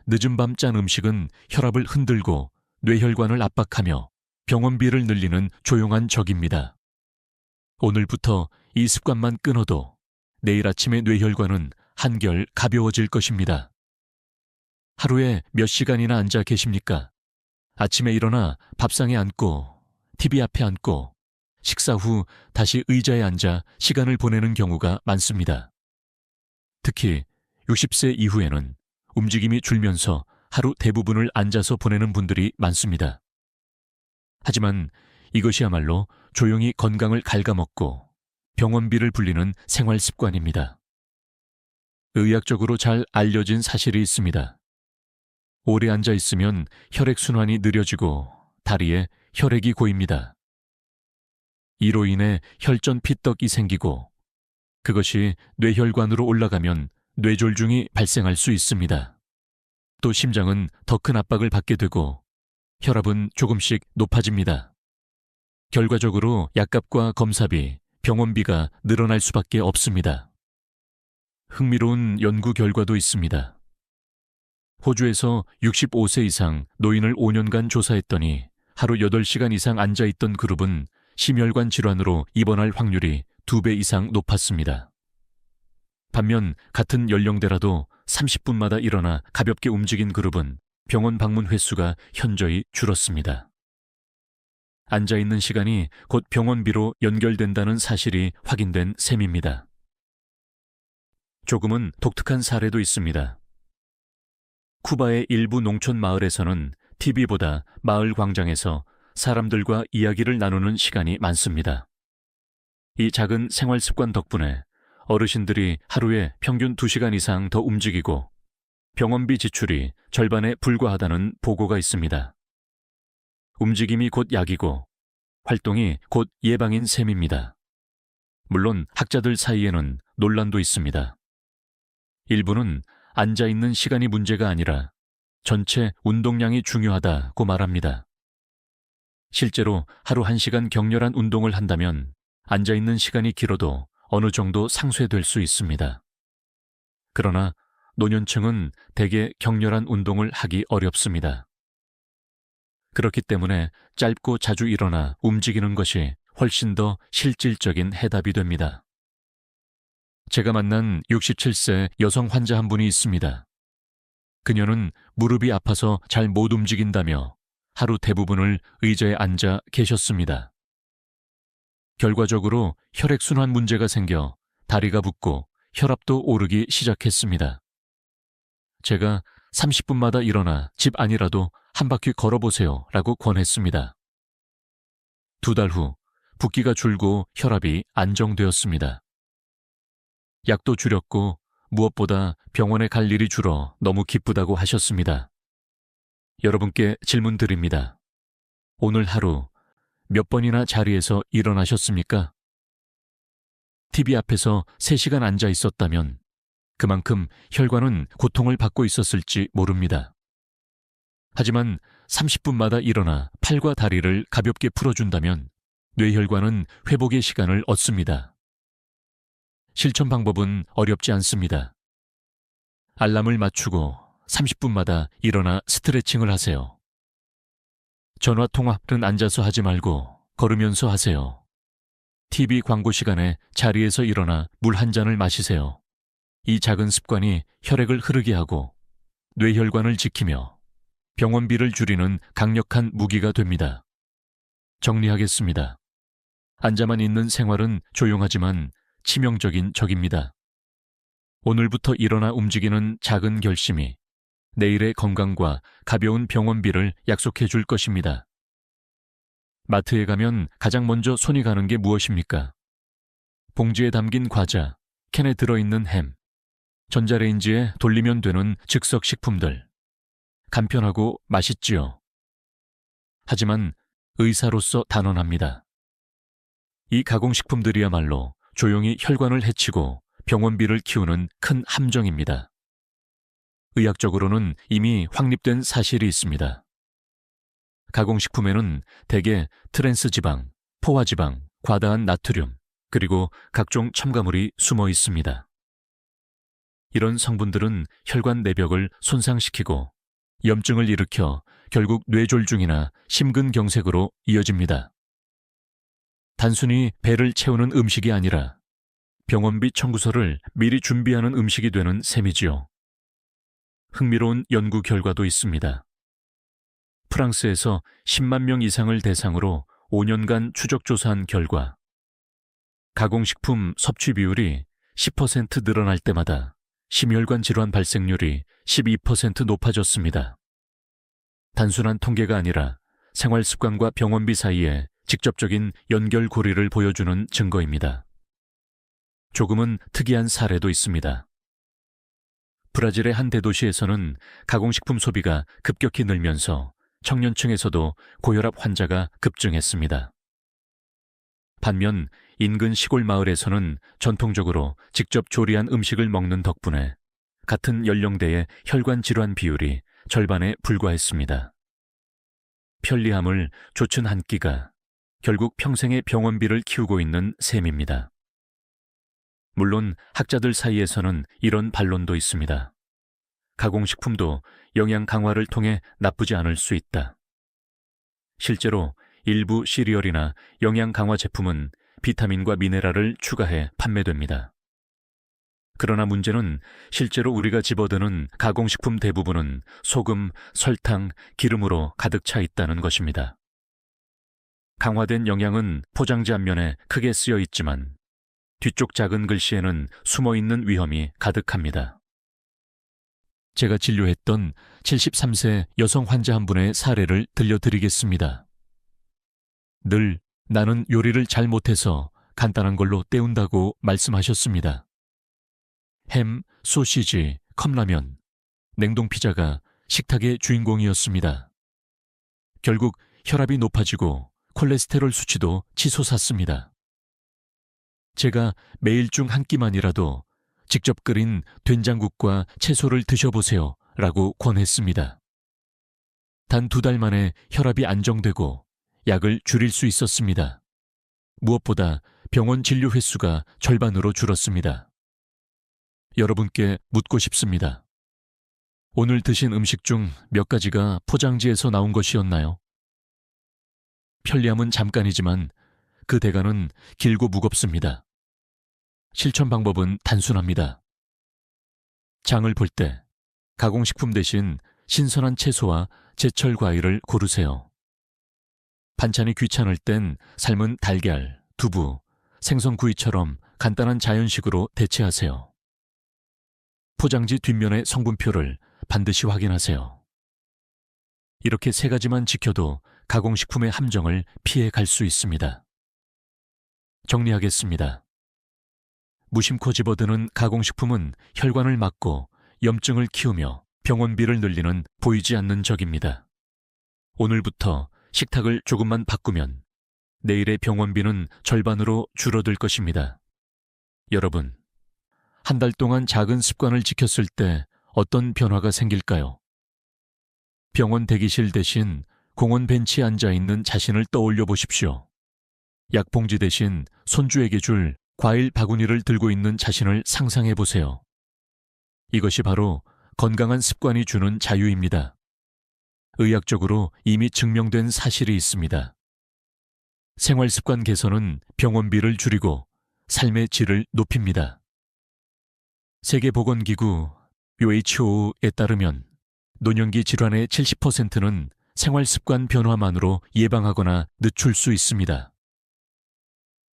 Speaker 1: 늦은 밤 짠 음식은 혈압을 흔들고 뇌혈관을 압박하며 병원비를 늘리는 조용한 적입니다. 오늘부터 이 습관만 끊어도 내일 아침의 뇌혈관은 한결 가벼워질 것입니다. 하루에 몇 시간이나 앉아 계십니까? 아침에 일어나 밥상에 앉고 TV 앞에 앉고 식사 후 다시 의자에 앉아 시간을 보내는 경우가 많습니다. 특히 60세 이후에는 움직임이 줄면서 하루 대부분을 앉아서 보내는 분들이 많습니다. 하지만 이것이야말로 조용히 건강을 갉아먹고 병원비를 불리는 생활 습관입니다. 의학적으로 잘 알려진 사실이 있습니다. 오래 앉아 있으면 혈액순환이 느려지고 다리에 혈액이 고입니다. 이로 인해 혈전 피떡이 생기고 그것이 뇌혈관으로 올라가면 뇌졸중이 발생할 수 있습니다. 또 심장은 더 큰 압박을 받게 되고 혈압은 조금씩 높아집니다. 결과적으로 약값과 검사비, 병원비가 늘어날 수밖에 없습니다. 흥미로운 연구 결과도 있습니다. 호주에서 65세 이상 노인을 5년간 조사했더니 하루 8시간 이상 앉아있던 그룹은 심혈관 질환으로 입원할 확률이 2배 이상 높았습니다. 반면 같은 연령대라도 30분마다 일어나 가볍게 움직인 그룹은 병원 방문 횟수가 현저히 줄었습니다. 앉아있는 시간이 곧 병원비로 연결된다는 사실이 확인된 셈입니다. 조금은 독특한 사례도 있습니다. 쿠바의 일부 농촌 마을에서는 TV보다 마을 광장에서 사람들과 이야기를 나누는 시간이 많습니다. 이 작은 생활 습관 덕분에 어르신들이 하루에 평균 2시간 이상 더 움직이고 병원비 지출이 절반에 불과하다는 보고가 있습니다. 움직임이 곧 약이고 활동이 곧 예방인 셈입니다. 물론 학자들 사이에는 논란도 있습니다. 일부는 앉아있는 시간이 문제가 아니라 전체 운동량이 중요하다고 말합니다. 실제로 하루 1시간 격렬한 운동을 한다면 앉아있는 시간이 길어도 어느 정도 상쇄될 수 있습니다. 그러나 노년층은 대개 격렬한 운동을 하기 어렵습니다. 그렇기 때문에 짧고 자주 일어나 움직이는 것이 훨씬 더 실질적인 해답이 됩니다. 제가 만난 67세 여성 환자 한 분이 있습니다. 그녀는 무릎이 아파서 잘 못 움직인다며 하루 대부분을 의자에 앉아 계셨습니다. 결과적으로 혈액순환 문제가 생겨 다리가 붓고 혈압도 오르기 시작했습니다. 제가 30분마다 일어나 집 안이라도 한 바퀴 걸어보세요 라고 권했습니다. 2달 후 붓기가 줄고 혈압이 안정되었습니다. 약도 줄였고 무엇보다 병원에 갈 일이 줄어 너무 기쁘다고 하셨습니다. 여러분께 질문 드립니다. 오늘 하루 몇 번이나 자리에서 일어나셨습니까? TV 앞에서 3시간 앉아 있었다면 그만큼 혈관은 고통을 받고 있었을지 모릅니다. 하지만 30분마다 일어나 팔과 다리를 가볍게 풀어준다면 뇌혈관은 회복의 시간을 얻습니다. 실천 방법은 어렵지 않습니다. 알람을 맞추고 30분마다 일어나 스트레칭을 하세요. 전화 통화는 앉아서 하지 말고 걸으면서 하세요. TV 광고 시간에 자리에서 일어나 물 한 잔을 마시세요. 이 작은 습관이 혈액을 흐르게 하고 뇌혈관을 지키며 병원비를 줄이는 강력한 무기가 됩니다. 정리하겠습니다. 앉아만 있는 생활은 조용하지만 치명적인 적입니다. 오늘부터 일어나 움직이는 작은 결심이 내일의 건강과 가벼운 병원비를 약속해 줄 것입니다. 마트에 가면 가장 먼저 손이 가는 게 무엇입니까? 봉지에 담긴 과자, 캔에 들어있는 햄, 전자레인지에 돌리면 되는 즉석 식품들. 간편하고 맛있지요. 하지만 의사로서 단언합니다. 이 가공식품들이야말로 조용히 혈관을 해치고 병원비를 키우는 큰 함정입니다. 의학적으로는 이미 확립된 사실이 있습니다. 가공식품에는 대개 트랜스지방, 포화지방, 과다한 나트륨, 그리고 각종 첨가물이 숨어 있습니다. 이런 성분들은 혈관 내벽을 손상시키고 염증을 일으켜 결국 뇌졸중이나 심근경색으로 이어집니다. 단순히 배를 채우는 음식이 아니라 병원비 청구서를 미리 준비하는 음식이 되는 셈이지요. 흥미로운 연구 결과도 있습니다. 프랑스에서 10만 명 이상을 대상으로 5년간 추적 조사한 결과 가공식품 섭취 비율이 10% 늘어날 때마다 심혈관 질환 발생률이 12% 높아졌습니다. 단순한 통계가 아니라 생활 습관과 병원비 사이에 직접적인 연결고리를 보여주는 증거입니다. 조금은 특이한 사례도 있습니다. 브라질의 한 대도시에서는 가공식품 소비가 급격히 늘면서 청년층에서도 고혈압 환자가 급증했습니다. 반면 인근 시골 마을에서는 전통적으로 직접 조리한 음식을 먹는 덕분에 같은 연령대의 혈관 질환 비율이 절반에 불과했습니다. 편리함을 좇은 한 끼가 결국 평생의 병원비를 키우고 있는 셈입니다. 물론 학자들 사이에서는 이런 반론도 있습니다. 가공식품도 영양 강화를 통해 나쁘지 않을 수 있다. 실제로 일부 시리얼이나 영양 강화 제품은 비타민과 미네랄을 추가해 판매됩니다. 그러나 문제는 실제로 우리가 집어드는 가공식품 대부분은 소금, 설탕, 기름으로 가득 차 있다는 것입니다. 강화된 영양은 포장지 앞면에 크게 쓰여 있지만 뒤쪽 작은 글씨에는 숨어있는 위험이 가득합니다. 제가 진료했던 73세 여성 환자 한 분의 사례를 들려드리겠습니다. 늘 나는 요리를 잘 못해서 간단한 걸로 때운다고 말씀하셨습니다. 햄, 소시지, 컵라면, 냉동피자가 식탁의 주인공이었습니다. 결국 혈압이 높아지고 콜레스테롤 수치도 치솟았습니다. 제가 매일 중 한 끼만이라도 직접 끓인 된장국과 채소를 드셔보세요 라고 권했습니다. 단 2달 만에 혈압이 안정되고 약을 줄일 수 있었습니다. 무엇보다 병원 진료 횟수가 절반으로 줄었습니다. 여러분께 묻고 싶습니다. 오늘 드신 음식 중 몇 가지가 포장지에서 나온 것이었나요? 편리함은 잠깐이지만 그 대가는 길고 무겁습니다. 실천 방법은 단순합니다. 장을 볼 때 가공식품 대신 신선한 채소와 제철 과일을 고르세요. 반찬이 귀찮을 땐 삶은 달걀, 두부, 생선구이처럼 간단한 자연식으로 대체하세요. 포장지 뒷면의 성분표를 반드시 확인하세요. 이렇게 세 가지만 지켜도 가공식품의 함정을 피해 갈 수 있습니다. 정리하겠습니다. 무심코 집어드는 가공식품은 혈관을 막고 염증을 키우며 병원비를 늘리는 보이지 않는 적입니다. 오늘부터 식탁을 조금만 바꾸면 내일의 병원비는 절반으로 줄어들 것입니다. 여러분, 한 달 동안 작은 습관을 지켰을 때 어떤 변화가 생길까요? 병원 대기실 대신 공원 벤치에 앉아 있는 자신을 떠올려 보십시오. 약봉지 대신 손주에게 줄 과일 바구니를 들고 있는 자신을 상상해 보세요. 이것이 바로 건강한 습관이 주는 자유입니다. 의학적으로 이미 증명된 사실이 있습니다. 생활습관 개선은 병원비를 줄이고 삶의 질을 높입니다. 세계보건기구 WHO에 따르면 노년기 질환의 70%는 생활습관 변화만으로 예방하거나 늦출 수 있습니다.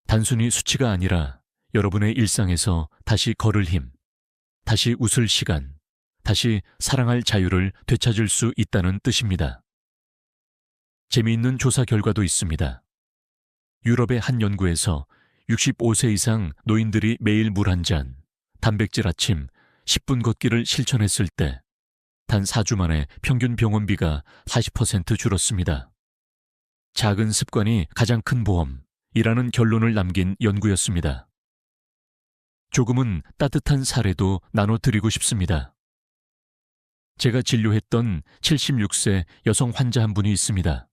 Speaker 1: 단순히 수치가 아니라 여러분의 일상에서 다시 걸을 힘, 다시 웃을 시간, 다시 사랑할 자유를 되찾을 수 있다는 뜻입니다. 재미있는 조사 결과도 있습니다. 유럽의 한 연구에서 65세 이상 노인들이 매일 물 한 잔, 단백질 아침, 10분 걷기를 실천했을 때 단 4주 만에 평균 병원비가 40% 줄었습니다. 작은 습관이 가장 큰 보험이라는 결론을 남긴 연구였습니다. 조금은 따뜻한 사례도 나눠드리고 싶습니다. 제가 진료했던 76세 여성 환자 한 분이 있습니다.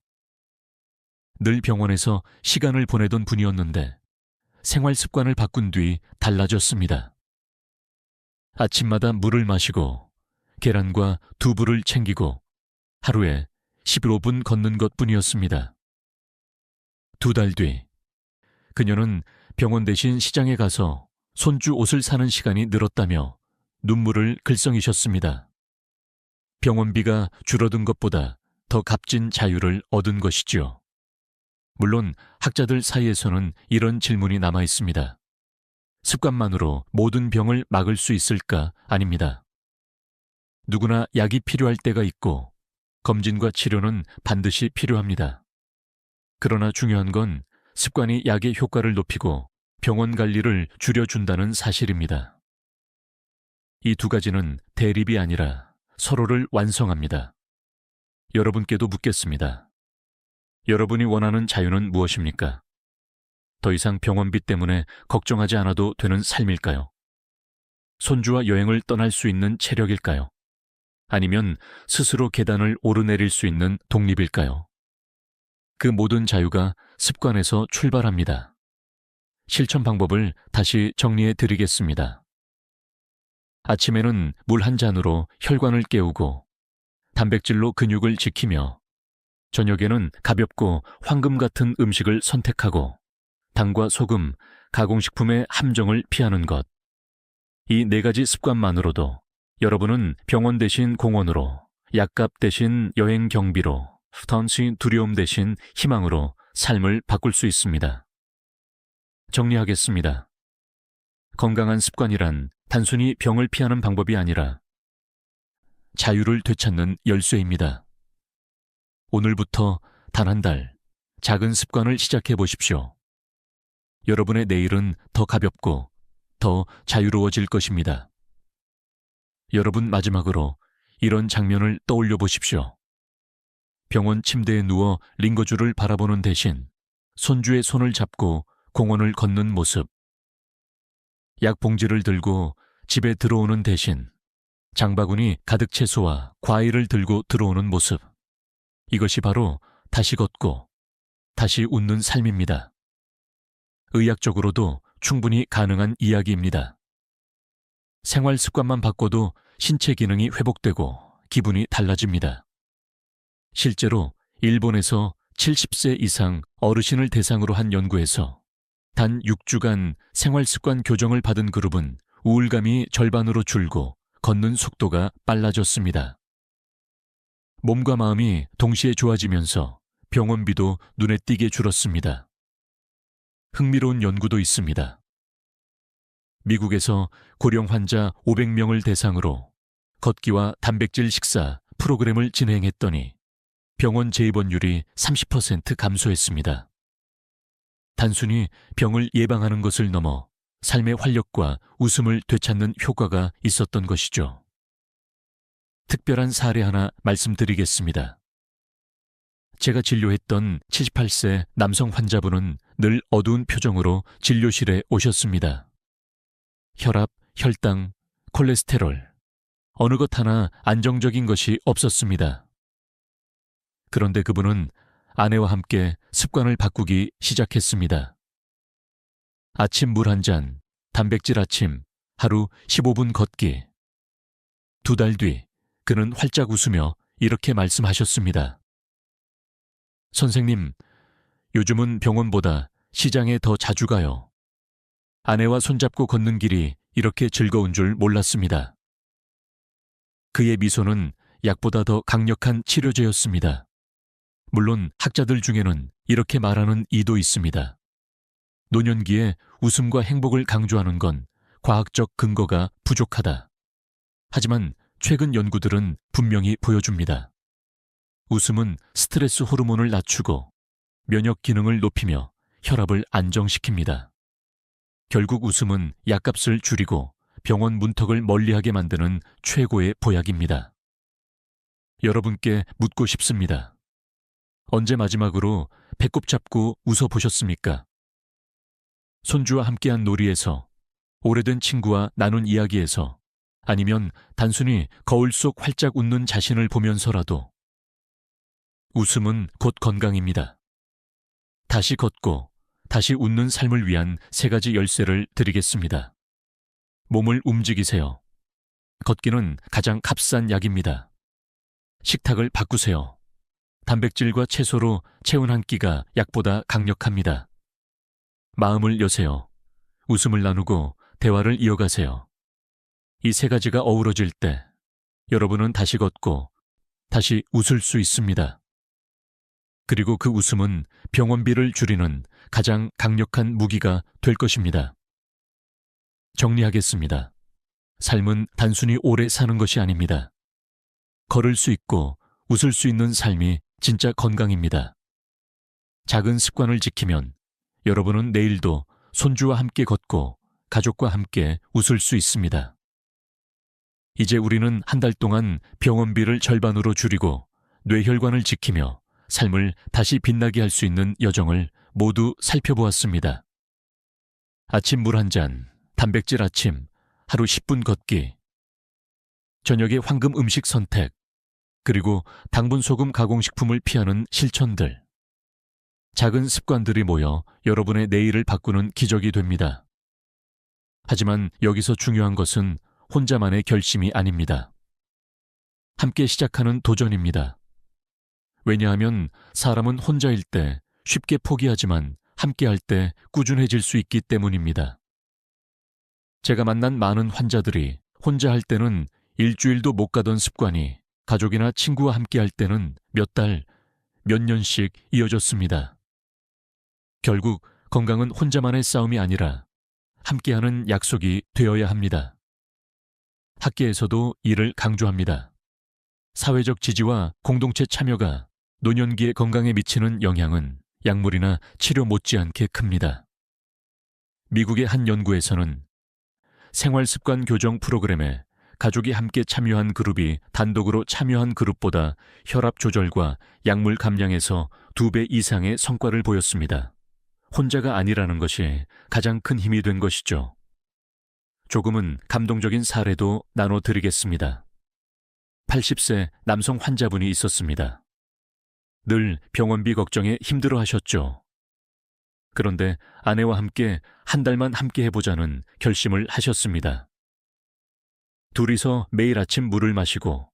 Speaker 1: 늘 병원에서 시간을 보내던 분이었는데 생활 습관을 바꾼 뒤 달라졌습니다. 아침마다 물을 마시고 계란과 두부를 챙기고 하루에 15분 걷는 것뿐이었습니다. 2달 뒤 그녀는 병원 대신 시장에 가서 손주 옷을 사는 시간이 늘었다며 눈물을 글썽이셨습니다. 병원비가 줄어든 것보다 더 값진 자유를 얻은 것이지요. 물론 학자들 사이에서는 이런 질문이 남아 있습니다. 습관만으로 모든 병을 막을 수 있을까? 아닙니다. 누구나 약이 필요할 때가 있고 검진과 치료는 반드시 필요합니다. 그러나 중요한 건 습관이 약의 효과를 높이고 병원 관리를 줄여준다는 사실입니다. 이 두 가지는 대립이 아니라 서로를 완성합니다. 여러분께도 묻겠습니다. 여러분이 원하는 자유는 무엇입니까? 더 이상 병원비 때문에 걱정하지 않아도 되는 삶일까요? 손주와 여행을 떠날 수 있는 체력일까요? 아니면 스스로 계단을 오르내릴 수 있는 독립일까요? 그 모든 자유가 습관에서 출발합니다. 실천 방법을 다시 정리해 드리겠습니다. 아침에는 물 한 잔으로 혈관을 깨우고 단백질로 근육을 지키며 저녁에는 가볍고 황금 같은 음식을 선택하고 당과 소금, 가공식품의 함정을 피하는 것. 이 4가지 습관만으로도 여러분은 병원 대신 공원으로, 약값 대신 여행 경비로, 단시 두려움 대신 희망으로 삶을 바꿀 수 있습니다. 정리하겠습니다. 건강한 습관이란 단순히 병을 피하는 방법이 아니라 자유를 되찾는 열쇠입니다. 오늘부터 단 한 달 작은 습관을 시작해 보십시오. 여러분의 내일은 더 가볍고 더 자유로워질 것입니다. 여러분, 마지막으로 이런 장면을 떠올려 보십시오. 병원 침대에 누워 링거줄을 바라보는 대신 손주의 손을 잡고 공원을 걷는 모습. 약 봉지를 들고 집에 들어오는 대신 장바구니 가득 채소와 과일을 들고 들어오는 모습. 이것이 바로 다시 걷고 다시 웃는 삶입니다. 의학적으로도 충분히 가능한 이야기입니다. 생활 습관만 바꿔도 신체 기능이 회복되고 기분이 달라집니다. 실제로 일본에서 70세 이상 어르신을 대상으로 한 연구에서 단 6주간 생활습관 교정을 받은 그룹은 우울감이 절반으로 줄고 걷는 속도가 빨라졌습니다. 몸과 마음이 동시에 좋아지면서 병원비도 눈에 띄게 줄었습니다. 흥미로운 연구도 있습니다. 미국에서 고령 환자 500명을 대상으로 걷기와 단백질 식사 프로그램을 진행했더니 병원 재입원율이 30% 감소했습니다. 단순히 병을 예방하는 것을 넘어 삶의 활력과 웃음을 되찾는 효과가 있었던 것이죠. 특별한 사례 하나 말씀드리겠습니다. 제가 진료했던 78세 남성 환자분은 늘 어두운 표정으로 진료실에 오셨습니다. 혈압, 혈당, 콜레스테롤, 어느 것 하나 안정적인 것이 없었습니다. 그런데 그분은 아내와 함께 습관을 바꾸기 시작했습니다. 아침 물 한 잔, 단백질 아침, 하루 15분 걷기. 2달 뒤 그는 활짝 웃으며 이렇게 말씀하셨습니다. 선생님, 요즘은 병원보다 시장에 더 자주 가요. 아내와 손잡고 걷는 길이 이렇게 즐거운 줄 몰랐습니다. 그의 미소는 약보다 더 강력한 치료제였습니다. 물론 학자들 중에는 이렇게 말하는 이도 있습니다. 노년기에 웃음과 행복을 강조하는 건 과학적 근거가 부족하다. 하지만 최근 연구들은 분명히 보여줍니다. 웃음은 스트레스 호르몬을 낮추고 면역 기능을 높이며 혈압을 안정시킵니다. 결국 웃음은 약값을 줄이고 병원 문턱을 멀리하게 만드는 최고의 보약입니다. 여러분께 묻고 싶습니다. 언제 마지막으로 배꼽 잡고 웃어보셨습니까? 손주와 함께한 놀이에서, 오래된 친구와 나눈 이야기에서, 아니면 단순히 거울 속 활짝 웃는 자신을 보면서라도 웃음은 곧 건강입니다. 다시 걷고 다시 웃는 삶을 위한 3가지 열쇠를 드리겠습니다. 몸을 움직이세요. 걷기는 가장 값싼 약입니다. 식탁을 바꾸세요. 단백질과 채소로 채운 한 끼가 약보다 강력합니다. 마음을 여세요. 웃음을 나누고 대화를 이어가세요. 이 3가지가 어우러질 때 여러분은 다시 걷고 다시 웃을 수 있습니다. 그리고 그 웃음은 병원비를 줄이는 가장 강력한 무기가 될 것입니다. 정리하겠습니다. 삶은 단순히 오래 사는 것이 아닙니다. 걸을 수 있고 웃을 수 있는 삶이 진짜 건강입니다. 작은 습관을 지키면 여러분은 내일도 손주와 함께 걷고 가족과 함께 웃을 수 있습니다. 이제 우리는 한 달 동안 병원비를 절반으로 줄이고 뇌혈관을 지키며 삶을 다시 빛나게 할 수 있는 여정을 모두 살펴보았습니다. 아침 물 한 잔, 단백질 아침, 하루 10분 걷기, 저녁에 황금 음식 선택, 그리고 당분 소금 가공식품을 피하는 실천들. 작은 습관들이 모여 여러분의 내일을 바꾸는 기적이 됩니다. 하지만 여기서 중요한 것은 혼자만의 결심이 아닙니다. 함께 시작하는 도전입니다. 왜냐하면 사람은 혼자일 때 쉽게 포기하지만 함께할 때 꾸준해질 수 있기 때문입니다. 제가 만난 많은 환자들이 혼자 할 때는 일주일도 못 가던 습관이 가족이나 친구와 함께할 때는 몇 달, 몇 년씩 이어졌습니다. 결국 건강은 혼자만의 싸움이 아니라 함께하는 약속이 되어야 합니다. 학계에서도 이를 강조합니다. 사회적 지지와 공동체 참여가 노년기의 건강에 미치는 영향은 약물이나 치료 못지않게 큽니다. 미국의 한 연구에서는 생활습관 교정 프로그램에 가족이 함께 참여한 그룹이 단독으로 참여한 그룹보다 혈압 조절과 약물 감량에서 2배 이상의 성과를 보였습니다. 혼자가 아니라는 것이 가장 큰 힘이 된 것이죠. 조금은 감동적인 사례도 나눠드리겠습니다. 80세 남성 환자분이 있었습니다. 늘 병원비 걱정에 힘들어하셨죠. 그런데 아내와 함께 한 달만 함께 해보자는 결심을 하셨습니다. 둘이서 매일 아침 물을 마시고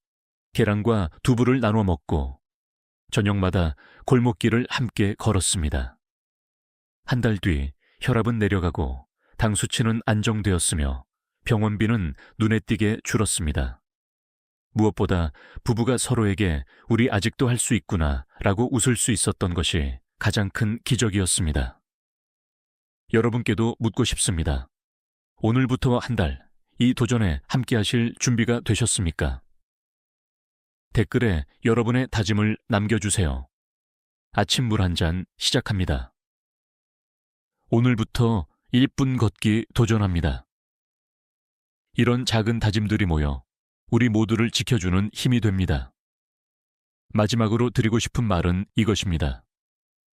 Speaker 1: 계란과 두부를 나눠 먹고 저녁마다 골목길을 함께 걸었습니다. 한 달 뒤 혈압은 내려가고 당 수치는 안정되었으며 병원비는 눈에 띄게 줄었습니다. 무엇보다 부부가 서로에게 우리 아직도 할 수 있구나 라고 웃을 수 있었던 것이 가장 큰 기적이었습니다. 여러분께도 묻고 싶습니다. 오늘부터 한 달, 이 도전에 함께 하실 준비가 되셨습니까? 댓글에 여러분의 다짐을 남겨주세요. 아침물 한 잔 시작합니다. 오늘부터 1분 걷기 도전합니다. 이런 작은 다짐들이 모여 우리 모두를 지켜주는 힘이 됩니다. 마지막으로 드리고 싶은 말은 이것입니다.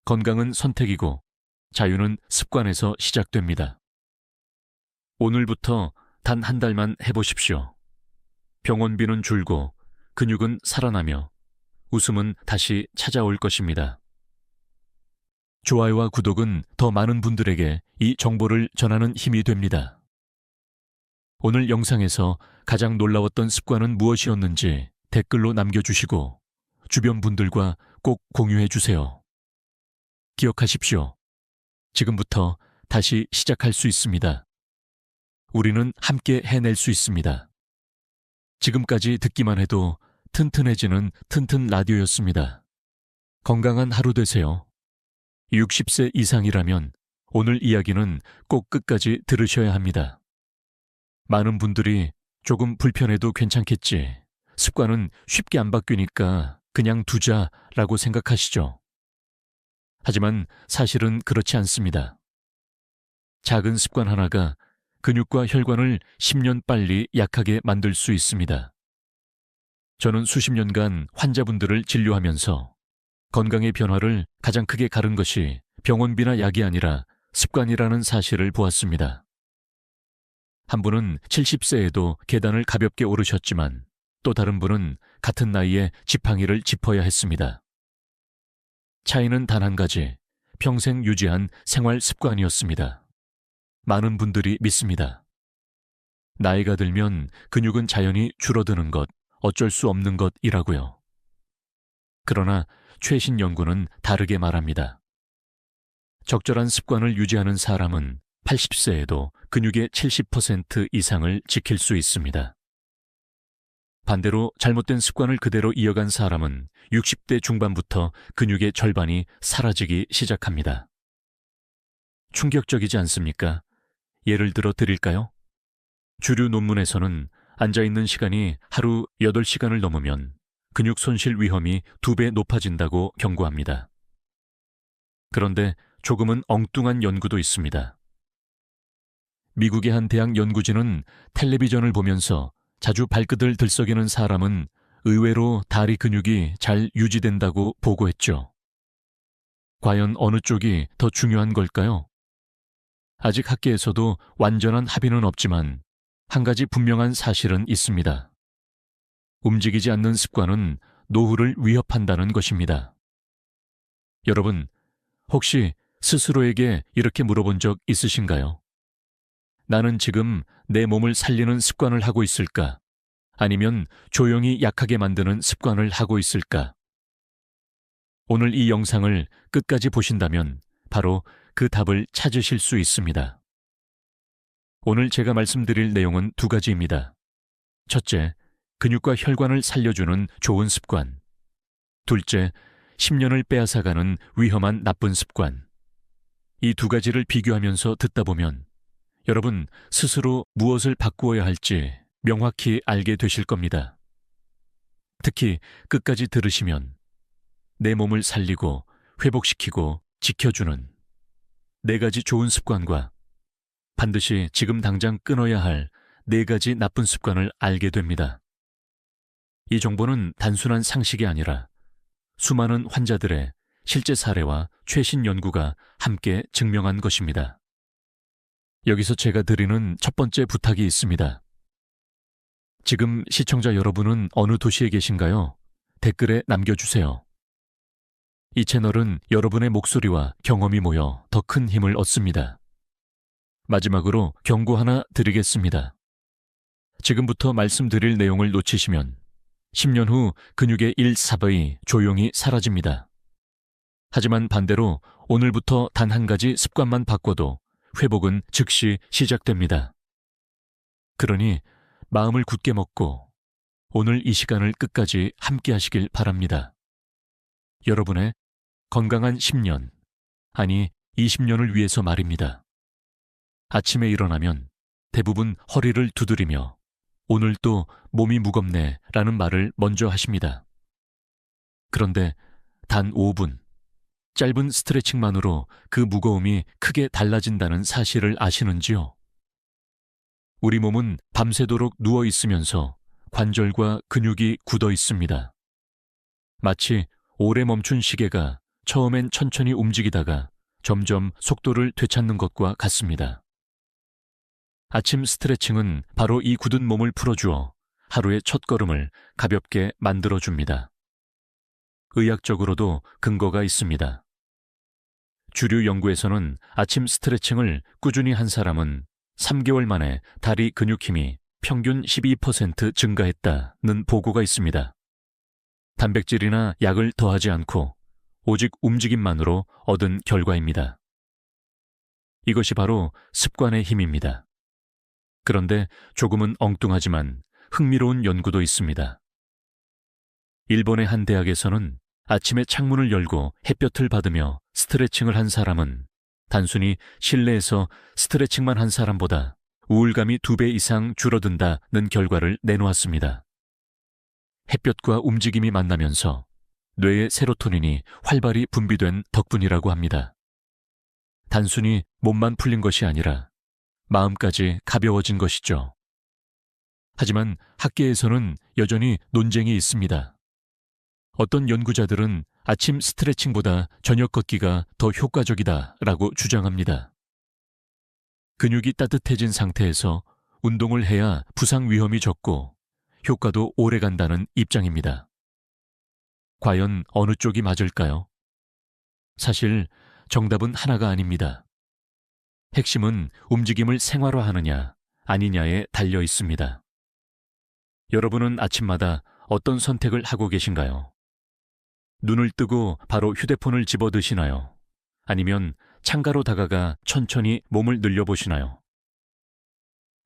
Speaker 1: 건강은 선택이고 자유는 습관에서 시작됩니다. 오늘부터 단 한 달만 해보십시오. 병원비는 줄고 근육은 살아나며 웃음은 다시 찾아올 것입니다. 좋아요와 구독은 더 많은 분들에게 이 정보를 전하는 힘이 됩니다. 오늘 영상에서 가장 놀라웠던 습관은 무엇이었는지 댓글로 남겨주시고 주변 분들과 꼭 공유해 주세요. 기억하십시오. 지금부터 다시 시작할 수 있습니다. 우리는 함께 해낼 수 있습니다. 지금까지 듣기만 해도 튼튼해지는 튼튼 라디오였습니다. 건강한 하루 되세요. 60세 이상이라면 오늘 이야기는 꼭 끝까지 들으셔야 합니다. 많은 분들이 조금 불편해도 괜찮겠지. 습관은 쉽게 안 바뀌니까 그냥 두자라고 생각하시죠. 하지만 사실은 그렇지 않습니다. 작은 습관 하나가 근육과 혈관을 10년 빨리 약하게 만들 수 있습니다. 저는 수십 년간 환자분들을 진료하면서 건강의 변화를 가장 크게 가른 것이 병원비나 약이 아니라 습관이라는 사실을 보았습니다. 한 분은 70세에도 계단을 가볍게 오르셨지만 또 다른 분은 같은 나이에 지팡이를 짚어야 했습니다. 차이는 단 한 가지, 평생 유지한 생활 습관이었습니다. 많은 분들이 믿습니다. 나이가 들면 근육은 자연히 줄어드는 것, 어쩔 수 없는 것이라고요. 그러나 최신 연구는 다르게 말합니다. 적절한 습관을 유지하는 사람은 80세에도 근육의 70% 이상을 지킬 수 있습니다. 반대로 잘못된 습관을 그대로 이어간 사람은 60대 중반부터 근육의 절반이 사라지기 시작합니다. 충격적이지 않습니까? 예를 들어 드릴까요? 주류 논문에서는 앉아있는 시간이 하루 8시간을 넘으면 근육 손실 위험이 2배 높아진다고 경고합니다. 그런데 조금은 엉뚱한 연구도 있습니다. 미국의 한 대학 연구진은 텔레비전을 보면서 자주 발끝을 들썩이는 사람은 의외로 다리 근육이 잘 유지된다고 보고했죠. 과연 어느 쪽이 더 중요한 걸까요? 아직 학계에서도 완전한 합의는 없지만 한 가지 분명한 사실은 있습니다. 움직이지 않는 습관은 노후를 위협한다는 것입니다. 여러분, 혹시 스스로에게 이렇게 물어본 적 있으신가요? 나는 지금 내 몸을 살리는 습관을 하고 있을까? 아니면 조용히 약하게 만드는 습관을 하고 있을까? 오늘 이 영상을 끝까지 보신다면 바로 그 답을 찾으실 수 있습니다. 오늘 제가 말씀드릴 내용은 두 가지입니다. 첫째, 근육과 혈관을 살려주는 좋은 습관. 둘째, 10년을 빼앗아가는 위험한 나쁜 습관. 이 두 가지를 비교하면서 듣다 보면 여러분 스스로 무엇을 바꾸어야 할지 명확히 알게 되실 겁니다. 특히 끝까지 들으시면 내 몸을 살리고 회복시키고 지켜주는 4가지 좋은 습관과 반드시 지금 당장 끊어야 할 4가지 나쁜 습관을 알게 됩니다. 이 정보는 단순한 상식이 아니라 수많은 환자들의 실제 사례와 최신 연구가 함께 증명한 것입니다. 여기서 제가 드리는 첫 번째 부탁이 있습니다. 지금 시청자 여러분은 어느 도시에 계신가요? 댓글에 남겨주세요. 이 채널은 여러분의 목소리와 경험이 모여 더 큰 힘을 얻습니다. 마지막으로 경고 하나 드리겠습니다. 지금부터 말씀드릴 내용을 놓치시면 10년 후 근육의 일사분이 조용히 사라집니다. 하지만 반대로 오늘부터 단 한 가지 습관만 바꿔도 회복은 즉시 시작됩니다. 그러니 마음을 굳게 먹고 오늘 이 시간을 끝까지 함께 하시길 바랍니다. 여러분의 건강한 10년, 아니 20년을 위해서 말입니다. 아침에 일어나면 대부분 허리를 두드리며 오늘 또 몸이 무겁네 라는 말을 먼저 하십니다. 그런데 단 5분, 짧은 스트레칭만으로 그 무거움이 크게 달라진다는 사실을 아시는지요? 우리 몸은 밤새도록 누워 있으면서 관절과 근육이 굳어 있습니다. 마치 오래 멈춘 시계가 처음엔 천천히 움직이다가 점점 속도를 되찾는 것과 같습니다. 아침 스트레칭은 바로 이 굳은 몸을 풀어주어 하루의 첫걸음을 가볍게 만들어줍니다. 의학적으로도 근거가 있습니다. 주류 연구에서는 아침 스트레칭을 꾸준히 한 사람은 3개월 만에 다리 근육 힘이 평균 12% 증가했다는 보고가 있습니다. 단백질이나 약을 더하지 않고 오직 움직임만으로 얻은 결과입니다. 이것이 바로 습관의 힘입니다. 그런데 조금은 엉뚱하지만 흥미로운 연구도 있습니다. 일본의 한 대학에서는 아침에 창문을 열고 햇볕을 받으며 스트레칭을 한 사람은 단순히 실내에서 스트레칭만 한 사람보다 우울감이 2배 이상 줄어든다는 결과를 내놓았습니다. 햇볕과 움직임이 만나면서 뇌의 세로토닌이 활발히 분비된 덕분이라고 합니다. 단순히 몸만 풀린 것이 아니라 마음까지 가벼워진 것이죠. 하지만 학계에서는 여전히 논쟁이 있습니다. 어떤 연구자들은 아침 스트레칭보다 저녁 걷기가 더 효과적이다라고 주장합니다. 근육이 따뜻해진 상태에서 운동을 해야 부상 위험이 적고 효과도 오래 간다는 입장입니다. 과연 어느 쪽이 맞을까요? 사실 정답은 하나가 아닙니다. 핵심은 움직임을 생활화하느냐 아니냐에 달려 있습니다. 여러분은 아침마다 어떤 선택을 하고 계신가요? 눈을 뜨고 바로 휴대폰을 집어드시나요? 아니면 창가로 다가가 천천히 몸을 늘려보시나요?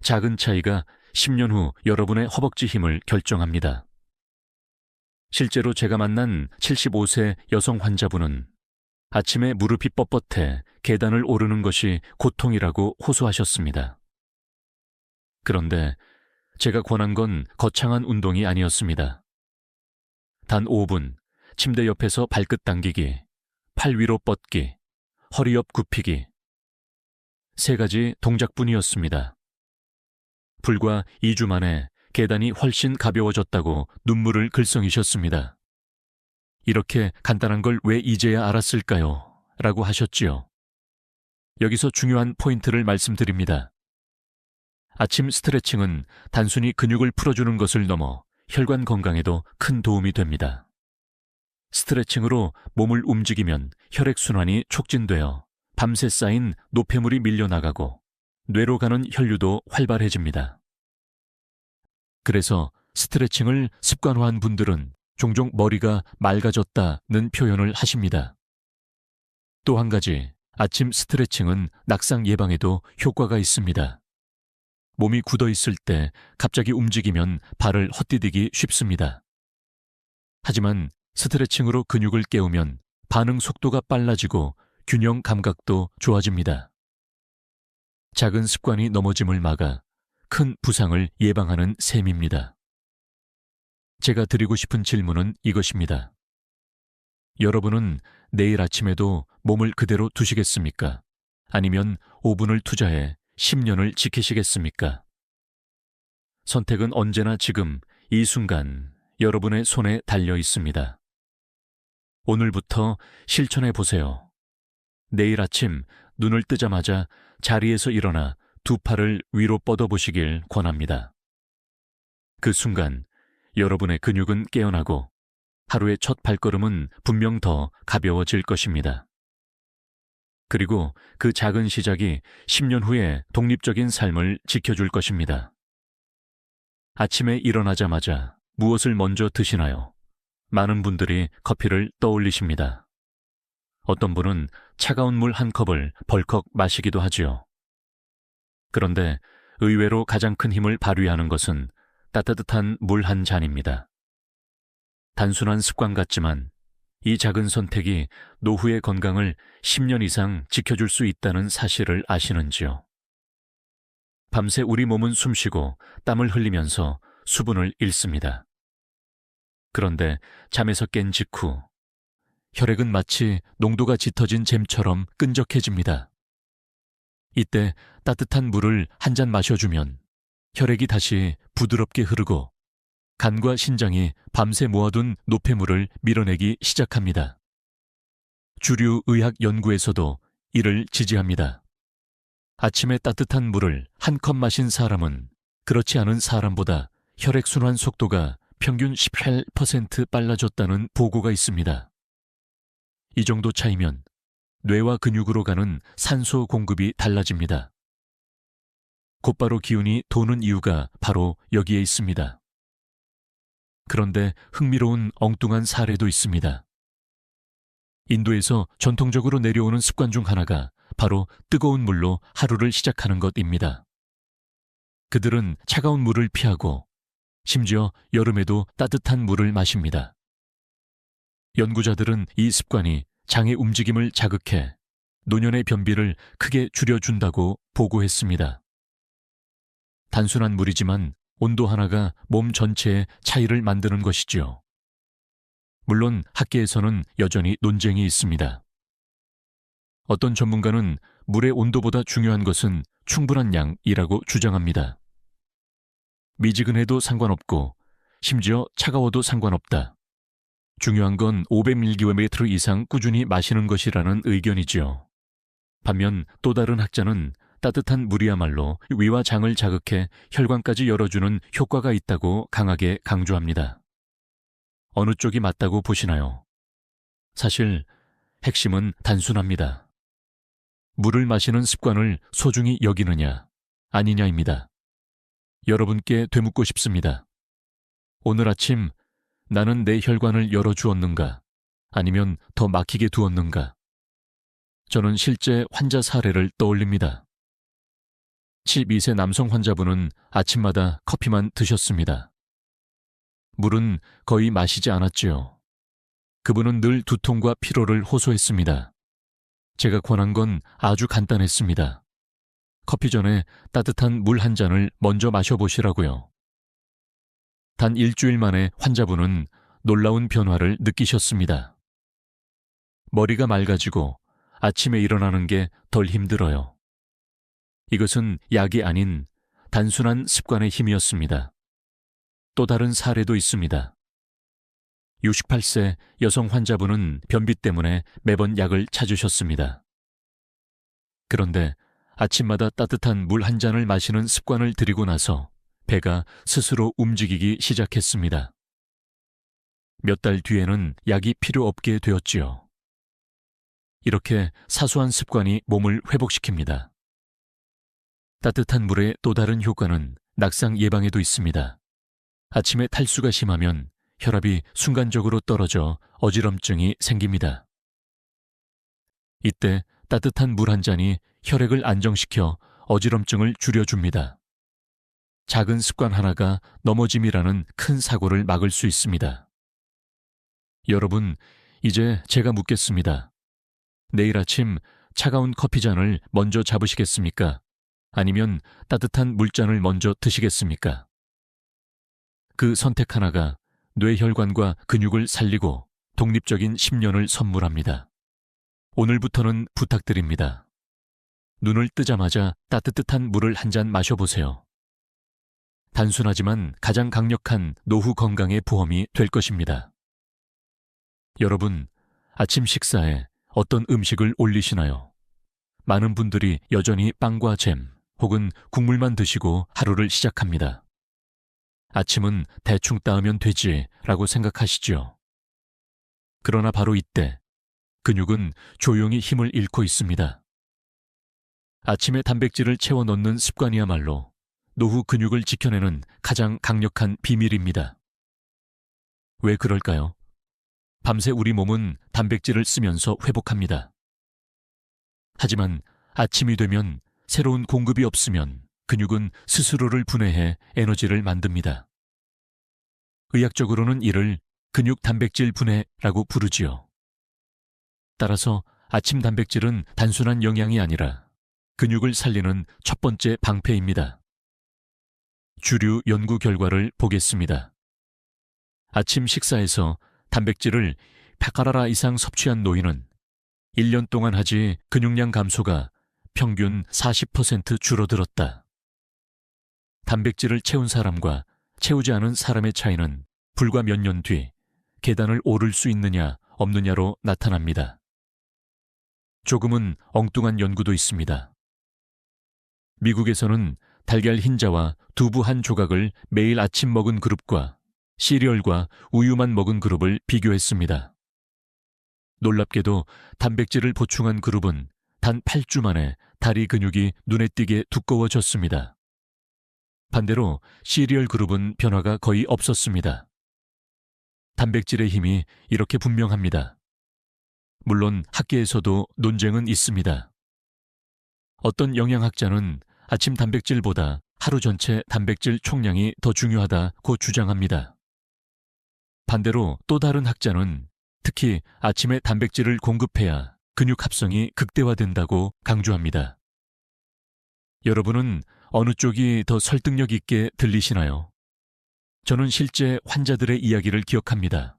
Speaker 1: 작은 차이가 10년 후 여러분의 허벅지 힘을 결정합니다. 실제로 제가 만난 75세 여성 환자분은 아침에 무릎이 뻣뻣해 계단을 오르는 것이 고통이라고 호소하셨습니다. 그런데 제가 권한 건 거창한 운동이 아니었습니다. 단 5분, 침대 옆에서 발끝 당기기, 팔 위로 뻗기, 허리 옆 굽히기. 3가지 동작뿐이었습니다. 불과 2주 만에 계단이 훨씬 가벼워졌다고 눈물을 글썽이셨습니다. 이렇게 간단한 걸 왜 이제야 알았을까요? 라고 하셨지요. 여기서 중요한 포인트를 말씀드립니다. 아침 스트레칭은 단순히 근육을 풀어주는 것을 넘어 혈관 건강에도 큰 도움이 됩니다. 스트레칭으로 몸을 움직이면 혈액순환이 촉진되어 밤새 쌓인 노폐물이 밀려나가고 뇌로 가는 혈류도 활발해집니다. 그래서 스트레칭을 습관화한 분들은 종종 머리가 맑아졌다는 표현을 하십니다. 또 한 가지, 아침 스트레칭은 낙상 예방에도 효과가 있습니다. 몸이 굳어 있을 때 갑자기 움직이면 발을 헛디디기 쉽습니다. 하지만 스트레칭으로 근육을 깨우면 반응 속도가 빨라지고 균형 감각도 좋아집니다. 작은 습관이 넘어짐을 막아 큰 부상을 예방하는 셈입니다. 제가 드리고 싶은 질문은 이것입니다. 여러분은 내일 아침에도 몸을 그대로 두시겠습니까? 아니면 5분을 투자해 10년을 지키시겠습니까? 선택은 언제나 지금, 이 순간 여러분의 손에 달려 있습니다. 오늘부터 실천해 보세요. 내일 아침 눈을 뜨자마자 자리에서 일어나 2 팔을 위로 뻗어보시길 권합니다. 그 순간 여러분의 근육은 깨어나고 하루의 첫 발걸음은 분명 더 가벼워질 것입니다. 그리고 그 작은 시작이 10년 후에 독립적인 삶을 지켜줄 것입니다. 아침에 일어나자마자 무엇을 먼저 드시나요? 많은 분들이 커피를 떠올리십니다. 어떤 분은 차가운 물 한 컵을 벌컥 마시기도 하지요. 그런데 의외로 가장 큰 힘을 발휘하는 것은 따뜻한 물 한 잔입니다. 단순한 습관 같지만 이 작은 선택이 노후의 건강을 10년 이상 지켜줄 수 있다는 사실을 아시는지요? 밤새 우리 몸은 숨쉬고 땀을 흘리면서 수분을 잃습니다. 그런데 잠에서 깬 직후 혈액은 마치 농도가 짙어진 잼처럼 끈적해집니다. 이때 따뜻한 물을 한 잔 마셔주면 혈액이 다시 부드럽게 흐르고 간과 신장이 밤새 모아둔 노폐물을 밀어내기 시작합니다. 주류 의학 연구에서도 이를 지지합니다. 아침에 따뜻한 물을 한 컵 마신 사람은 그렇지 않은 사람보다 혈액순환 속도가 평균 18% 빨라졌다는 보고가 있습니다. 이 정도 차이면 뇌와 근육으로 가는 산소 공급이 달라집니다. 곧바로 기운이 도는 이유가 바로 여기에 있습니다. 그런데 흥미로운 엉뚱한 사례도 있습니다. 인도에서 전통적으로 내려오는 습관 중 하나가 바로 뜨거운 물로 하루를 시작하는 것입니다. 그들은 차가운 물을 피하고 심지어 여름에도 따뜻한 물을 마십니다. 연구자들은 이 습관이 장의 움직임을 자극해 노년의 변비를 크게 줄여준다고 보고했습니다. 단순한 물이지만 온도 하나가 몸 전체에 차이를 만드는 것이지요. 물론 학계에서는 여전히 논쟁이 있습니다. 어떤 전문가는 물의 온도보다 중요한 것은 충분한 양이라고 주장합니다. 미지근해도 상관없고 심지어 차가워도 상관없다. 중요한 건 500mg 이상 꾸준히 마시는 것이라는 의견이지요. 반면 또 다른 학자는 따뜻한 물이야말로 위와 장을 자극해 혈관까지 열어주는 효과가 있다고 강하게 강조합니다. 어느 쪽이 맞다고 보시나요? 사실 핵심은 단순합니다. 물을 마시는 습관을 소중히 여기느냐, 아니냐입니다. 여러분께 되묻고 싶습니다. 오늘 아침 나는 내 혈관을 열어주었는가, 아니면 더 막히게 두었는가? 저는 실제 환자 사례를 떠올립니다. 72세 남성 환자분은 아침마다 커피만 드셨습니다. 물은 거의 마시지 않았지요. 그분은 늘 두통과 피로를 호소했습니다. 제가 권한 건 아주 간단했습니다. 커피 전에 따뜻한 물 한 잔을 먼저 마셔보시라고요. 단 일주일 만에 환자분은 놀라운 변화를 느끼셨습니다. 머리가 맑아지고 아침에 일어나는 게 덜 힘들어요. 이것은 약이 아닌 단순한 습관의 힘이었습니다. 또 다른 사례도 있습니다. 68세 여성 환자분은 변비 때문에 매번 약을 찾으셨습니다. 그런데 아침마다 따뜻한 물 한 잔을 마시는 습관을 들이고 나서 배가 스스로 움직이기 시작했습니다. 몇 달 뒤에는 약이 필요 없게 되었지요. 이렇게 사소한 습관이 몸을 회복시킵니다. 따뜻한 물의 또 다른 효과는 낙상 예방에도 있습니다. 아침에 탈수가 심하면 혈압이 순간적으로 떨어져 어지럼증이 생깁니다. 이때 따뜻한 물 한 잔이 혈액을 안정시켜 어지럼증을 줄여줍니다. 작은 습관 하나가 넘어짐이라는 큰 사고를 막을 수 있습니다. 여러분, 이제 제가 묻겠습니다. 내일 아침 차가운 커피 잔을 먼저 잡으시겠습니까? 아니면 따뜻한 물잔을 먼저 드시겠습니까? 그 선택 하나가 뇌혈관과 근육을 살리고 독립적인 10년을 선물합니다. 오늘부터는 부탁드립니다. 눈을 뜨자마자 따뜻한 물을 한 잔 마셔보세요. 단순하지만 가장 강력한 노후 건강의 보험이 될 것입니다. 여러분, 아침 식사에 어떤 음식을 올리시나요? 많은 분들이 여전히 빵과 잼 혹은 국물만 드시고 하루를 시작합니다. 아침은 대충 따으면 되지라고 생각하시죠. 그러나 바로 이때 근육은 조용히 힘을 잃고 있습니다. 아침에 단백질을 채워 넣는 습관이야말로 노후 근육을 지켜내는 가장 강력한 비밀입니다. 왜 그럴까요? 밤새 우리 몸은 단백질을 쓰면서 회복합니다. 하지만 아침이 되면 새로운 공급이 없으면 근육은 스스로를 분해해 에너지를 만듭니다. 의학적으로는 이를 근육 단백질 분해라고 부르지요. 따라서 아침 단백질은 단순한 영양이 아니라 근육을 살리는 첫 번째 방패입니다. 주류 연구 결과를 보겠습니다. 아침 식사에서 단백질을 100칼로리 이상 섭취한 노인은 1년 동안 하지 근육량 감소가 평균 40% 줄어들었다. 단백질을 채운 사람과 채우지 않은 사람의 차이는 불과 몇 년 뒤 계단을 오를 수 있느냐 없느냐로 나타납니다. 조금은 엉뚱한 연구도 있습니다. 미국에서는 달걀 흰자와 두부 한 조각을 매일 아침 먹은 그룹과 시리얼과 우유만 먹은 그룹을 비교했습니다. 놀랍게도 단백질을 보충한 그룹은 단 8주 만에 다리 근육이 눈에 띄게 두꺼워졌습니다. 반대로 시리얼 그룹은 변화가 거의 없었습니다. 단백질의 힘이 이렇게 분명합니다. 물론 학계에서도 논쟁은 있습니다. 어떤 영양학자는 아침 단백질보다 하루 전체 단백질 총량이 더 중요하다고 주장합니다. 반대로 또 다른 학자는 특히 아침에 단백질을 공급해야 근육 합성이 극대화된다고 강조합니다. 여러분은 어느 쪽이 더 설득력 있게 들리시나요? 저는 실제 환자들의 이야기를 기억합니다.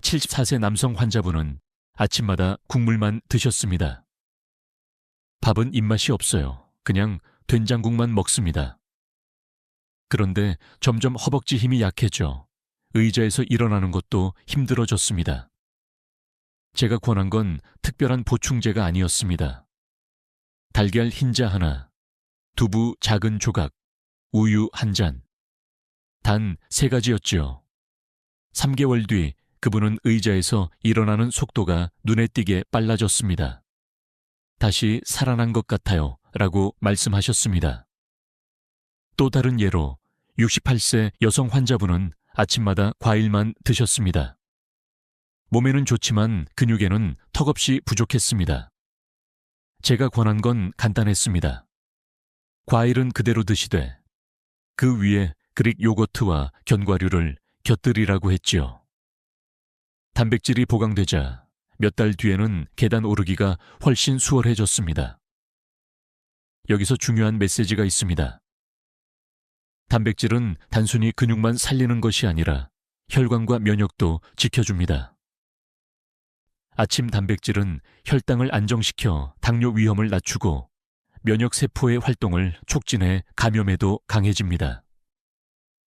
Speaker 1: 74세 남성 환자분은 아침마다 국물만 드셨습니다. 밥은 입맛이 없어요. 그냥 된장국만 먹습니다. 그런데 점점 허벅지 힘이 약해져 의자에서 일어나는 것도 힘들어졌습니다. 제가 권한 건 특별한 보충제가 아니었습니다. 달걀 흰자 하나, 두부 작은 조각, 우유 한 잔. 단 3가지였지요. 3개월 뒤 그분은 의자에서 일어나는 속도가 눈에 띄게 빨라졌습니다. 다시 살아난 것 같아요 라고 말씀하셨습니다. 또 다른 예로 68세 여성 환자분은 아침마다 과일만 드셨습니다. 몸에는 좋지만 근육에는 턱없이 부족했습니다. 제가 권한 건 간단했습니다. 과일은 그대로 드시되 그 위에 그릭 요거트와 견과류를 곁들이라고 했지요. 단백질이 보강되자 몇 달 뒤에는 계단 오르기가 훨씬 수월해졌습니다. 여기서 중요한 메시지가 있습니다. 단백질은 단순히 근육만 살리는 것이 아니라 혈관과 면역도 지켜줍니다. 아침 단백질은 혈당을 안정시켜 당뇨 위험을 낮추고 면역세포의 활동을 촉진해 감염에도 강해집니다.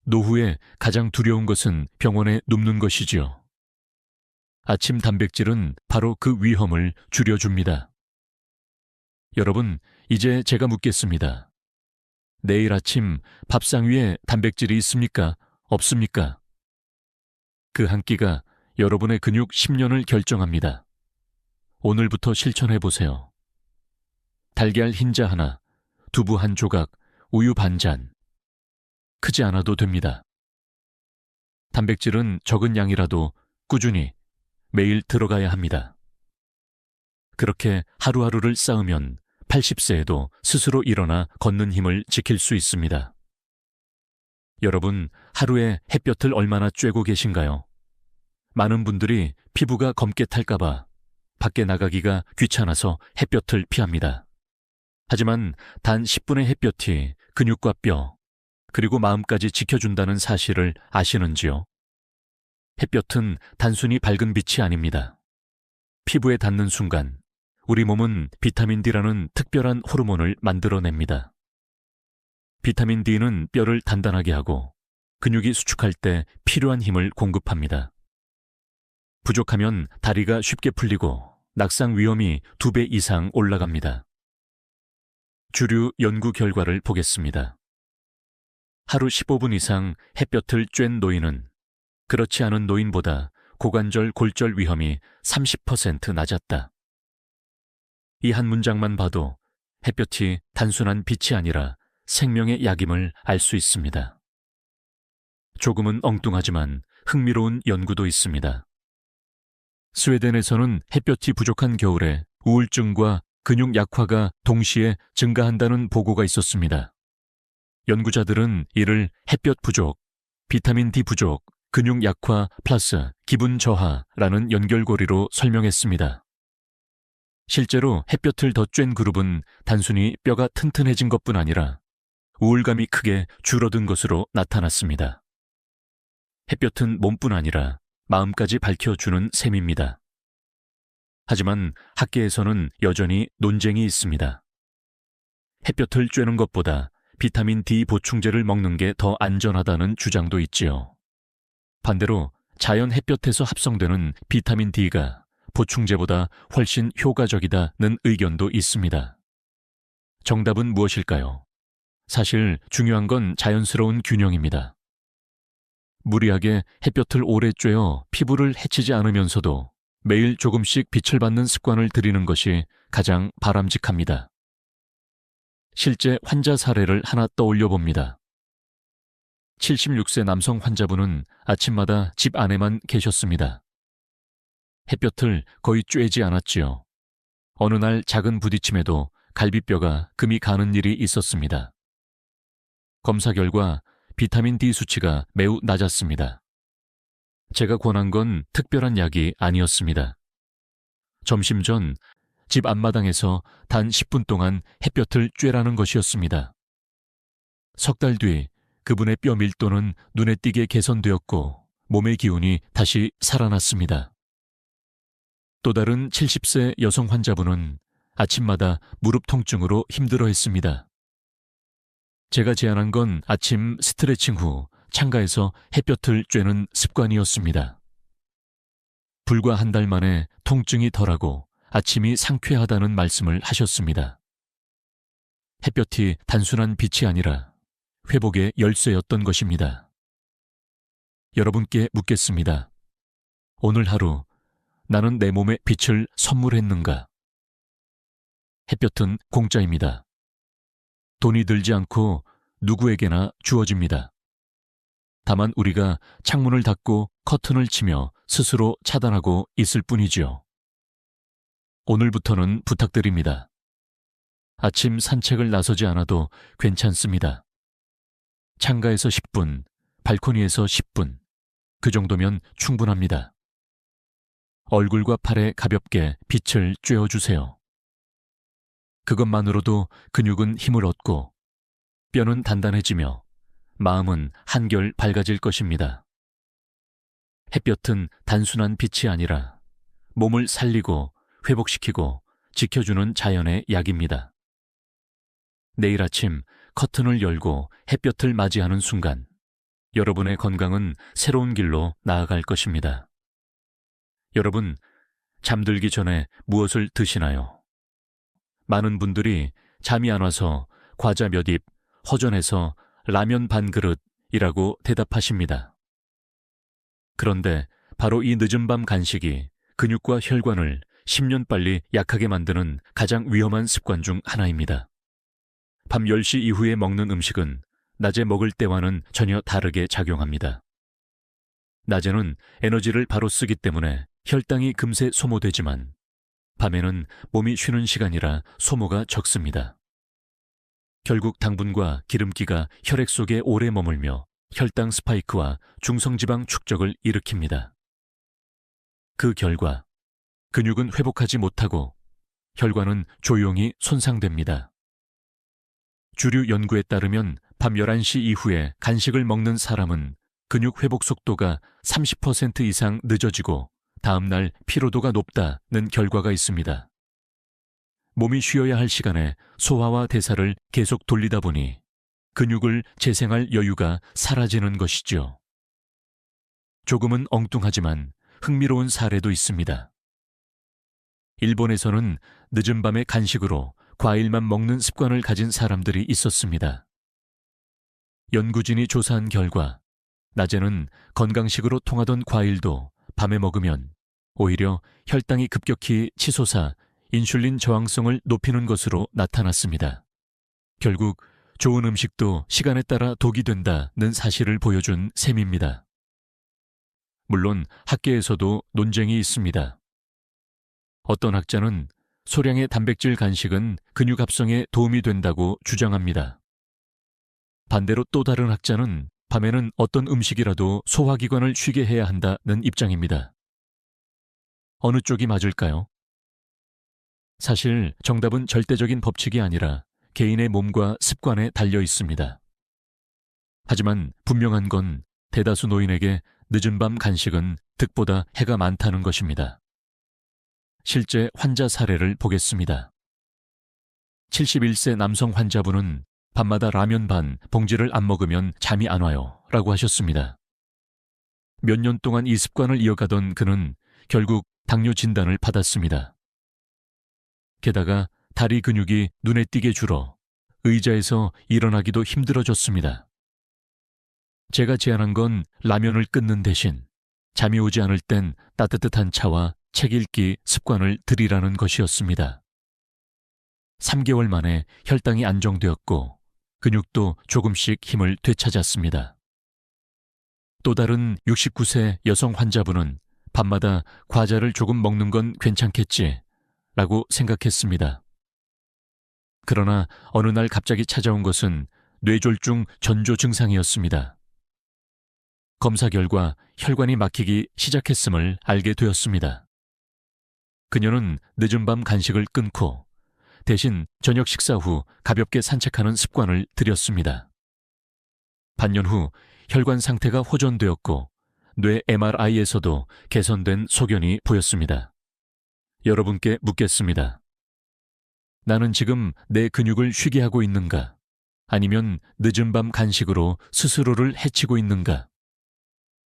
Speaker 1: 노후에 가장 두려운 것은 병원에 눕는 것이지요. 아침 단백질은 바로 그 위험을 줄여줍니다. 여러분, 이제 제가 묻겠습니다. 내일 아침 밥상 위에 단백질이 있습니까? 없습니까? 그 한 끼가 여러분의 근육 10년을 결정합니다. 오늘부터 실천해보세요. 달걀 흰자 하나, 두부 한 조각, 우유 반 잔. 크지 않아도 됩니다. 단백질은 적은 양이라도 꾸준히 매일 들어가야 합니다. 그렇게 하루하루를 쌓으면 80세에도 스스로 일어나 걷는 힘을 지킬 수 있습니다. 여러분, 하루에 햇볕을 얼마나 쬐고 계신가요? 많은 분들이 피부가 검게 탈까봐 밖에 나가기가 귀찮아서 햇볕을 피합니다. 하지만 단 10분의 햇볕이 근육과 뼈, 그리고 마음까지 지켜준다는 사실을 아시는지요? 햇볕은 단순히 밝은 빛이 아닙니다. 피부에 닿는 순간 우리 몸은 비타민 D라는 특별한 호르몬을 만들어냅니다. 비타민 D는 뼈를 단단하게 하고 근육이 수축할 때 필요한 힘을 공급합니다. 부족하면 다리가 쉽게 풀리고 낙상 위험이 2배 이상 올라갑니다. 주류 연구 결과를 보겠습니다. 하루 15분 이상 햇볕을 쬐는 노인은 그렇지 않은 노인보다 고관절 골절 위험이 30% 낮았다. 이 한 문장만 봐도 햇볕이 단순한 빛이 아니라 생명의 약임을 알 수 있습니다. 조금은 엉뚱하지만 흥미로운 연구도 있습니다. 스웨덴에서는 햇볕이 부족한 겨울에 우울증과 근육 약화가 동시에 증가한다는 보고가 있었습니다. 연구자들은 이를 햇볕 부족, 비타민 D 부족, 근육 약화 플러스 기분 저하라는 연결고리로 설명했습니다. 실제로 햇볕을 더 쬐는 그룹은 단순히 뼈가 튼튼해진 것뿐 아니라 우울감이 크게 줄어든 것으로 나타났습니다. 햇볕은 몸뿐 아니라 마음까지 밝혀주는 셈입니다. 하지만 학계에서는 여전히 논쟁이 있습니다. 햇볕을 쬐는 것보다 비타민 D 보충제를 먹는 게 더 안전하다는 주장도 있지요. 반대로 자연 햇볕에서 합성되는 비타민 D가 보충제보다 훨씬 효과적이다는 의견도 있습니다. 정답은 무엇일까요? 사실 중요한 건 자연스러운 균형입니다. 무리하게 햇볕을 오래 쬐어 피부를 해치지 않으면서도 매일 조금씩 빛을 받는 습관을 들이는 것이 가장 바람직합니다. 실제 환자 사례를 하나 떠올려 봅니다. 76세 남성 환자분은 아침마다 집 안에만 계셨습니다. 햇볕을 거의 쬐지 않았지요. 어느 날 작은 부딪힘에도 갈비뼈가 금이 가는 일이 있었습니다. 검사 결과 비타민 D 수치가 매우 낮았습니다. 제가 권한 건 특별한 약이 아니었습니다. 점심 전 집 앞마당에서 단 10분 동안 햇볕을 쬐라는 것이었습니다. 석 달 뒤 그분의 뼈 밀도는 눈에 띄게 개선되었고 몸의 기운이 다시 살아났습니다. 또 다른 70세 여성 환자분은 아침마다 무릎 통증으로 힘들어했습니다. 제가 제안한 건 아침 스트레칭 후 창가에서 햇볕을 쬐는 습관이었습니다. 불과 한 달 만에 통증이 덜하고 아침이 상쾌하다는 말씀을 하셨습니다. 햇볕이 단순한 빛이 아니라 회복의 열쇠였던 것입니다. 여러분께 묻겠습니다. 오늘 하루 나는 내 몸에 빛을 선물했는가? 햇볕은 공짜입니다. 돈이 들지 않고 누구에게나 주어집니다. 다만 우리가 창문을 닫고 커튼을 치며 스스로 차단하고 있을 뿐이지요. 오늘부터는 부탁드립니다. 아침 산책을 나서지 않아도 괜찮습니다. 창가에서 10분, 발코니에서 10분, 그 정도면 충분합니다. 얼굴과 팔에 가볍게 빛을 쬐어주세요. 그것만으로도 근육은 힘을 얻고 뼈는 단단해지며 마음은 한결 밝아질 것입니다. 햇볕은 단순한 빛이 아니라 몸을 살리고 회복시키고 지켜주는 자연의 약입니다. 내일 아침 커튼을 열고 햇볕을 맞이하는 순간 여러분의 건강은 새로운 길로 나아갈 것입니다. 여러분, 잠들기 전에 무엇을 드시나요? 많은 분들이 잠이 안 와서 과자 몇 입, 허전해서 라면 반 그릇이라고 대답하십니다. 그런데 바로 이 늦은 밤 간식이 근육과 혈관을 10년 빨리 약하게 만드는 가장 위험한 습관 중 하나입니다. 밤 10시 이후에 먹는 음식은 낮에 먹을 때와는 전혀 다르게 작용합니다. 낮에는 에너지를 바로 쓰기 때문에 혈당이 금세 소모되지만 밤에는 몸이 쉬는 시간이라 소모가 적습니다. 결국 당분과 기름기가 혈액 속에 오래 머물며 혈당 스파이크와 중성지방 축적을 일으킵니다. 그 결과 근육은 회복하지 못하고 혈관은 조용히 손상됩니다. 주류 연구에 따르면 밤 11시 이후에 간식을 먹는 사람은 근육 회복 속도가 30% 이상 늦어지고 다음날 피로도가 높다는 결과가 있습니다. 몸이 쉬어야 할 시간에 소화와 대사를 계속 돌리다 보니 근육을 재생할 여유가 사라지는 것이죠. 조금은 엉뚱하지만 흥미로운 사례도 있습니다. 일본에서는 늦은 밤에 간식으로 과일만 먹는 습관을 가진 사람들이 있었습니다. 연구진이 조사한 결과 낮에는 건강식으로 통하던 과일도 밤에 먹으면 오히려 혈당이 급격히 치솟아 인슐린 저항성을 높이는 것으로 나타났습니다. 결국 좋은 음식도 시간에 따라 독이 된다는 사실을 보여준 셈입니다. 물론 학계에서도 논쟁이 있습니다. 어떤 학자는 소량의 단백질 간식은 근육 합성에 도움이 된다고 주장합니다. 반대로 또 다른 학자는 밤에는 어떤 음식이라도 소화기관을 쉬게 해야 한다는 입장입니다. 어느 쪽이 맞을까요? 사실 정답은 절대적인 법칙이 아니라 개인의 몸과 습관에 달려 있습니다. 하지만 분명한 건 대다수 노인에게 늦은 밤 간식은 득보다 해가 많다는 것입니다. 실제 환자 사례를 보겠습니다. 71세 남성 환자분은 밤마다 라면 반 봉지를 안 먹으면 잠이 안 와요 라고 하셨습니다. 몇 년 동안 이 습관을 이어가던 그는 결국 당뇨 진단을 받았습니다. 게다가 다리 근육이 눈에 띄게 줄어 의자에서 일어나기도 힘들어졌습니다. 제가 제안한 건 라면을 끊는 대신 잠이 오지 않을 땐 따뜻한 차와 책 읽기 습관을 들이라는 것이었습니다. 3개월 만에 혈당이 안정되었고 근육도 조금씩 힘을 되찾았습니다. 또 다른 69세 여성 환자분은 밤마다 과자를 조금 먹는 건 괜찮겠지 라고 생각했습니다. 그러나 어느 날 갑자기 찾아온 것은 뇌졸중 전조 증상이었습니다. 검사 결과 혈관이 막히기 시작했음을 알게 되었습니다. 그녀는 늦은 밤 간식을 끊고 대신 저녁 식사 후 가볍게 산책하는 습관을 들였습니다. 반년 후 혈관 상태가 호전되었고 뇌 MRI에서도 개선된 소견이 보였습니다. 여러분께 묻겠습니다. 나는 지금 내 근육을 쉬게 하고 있는가? 아니면 늦은 밤 간식으로 스스로를 해치고 있는가?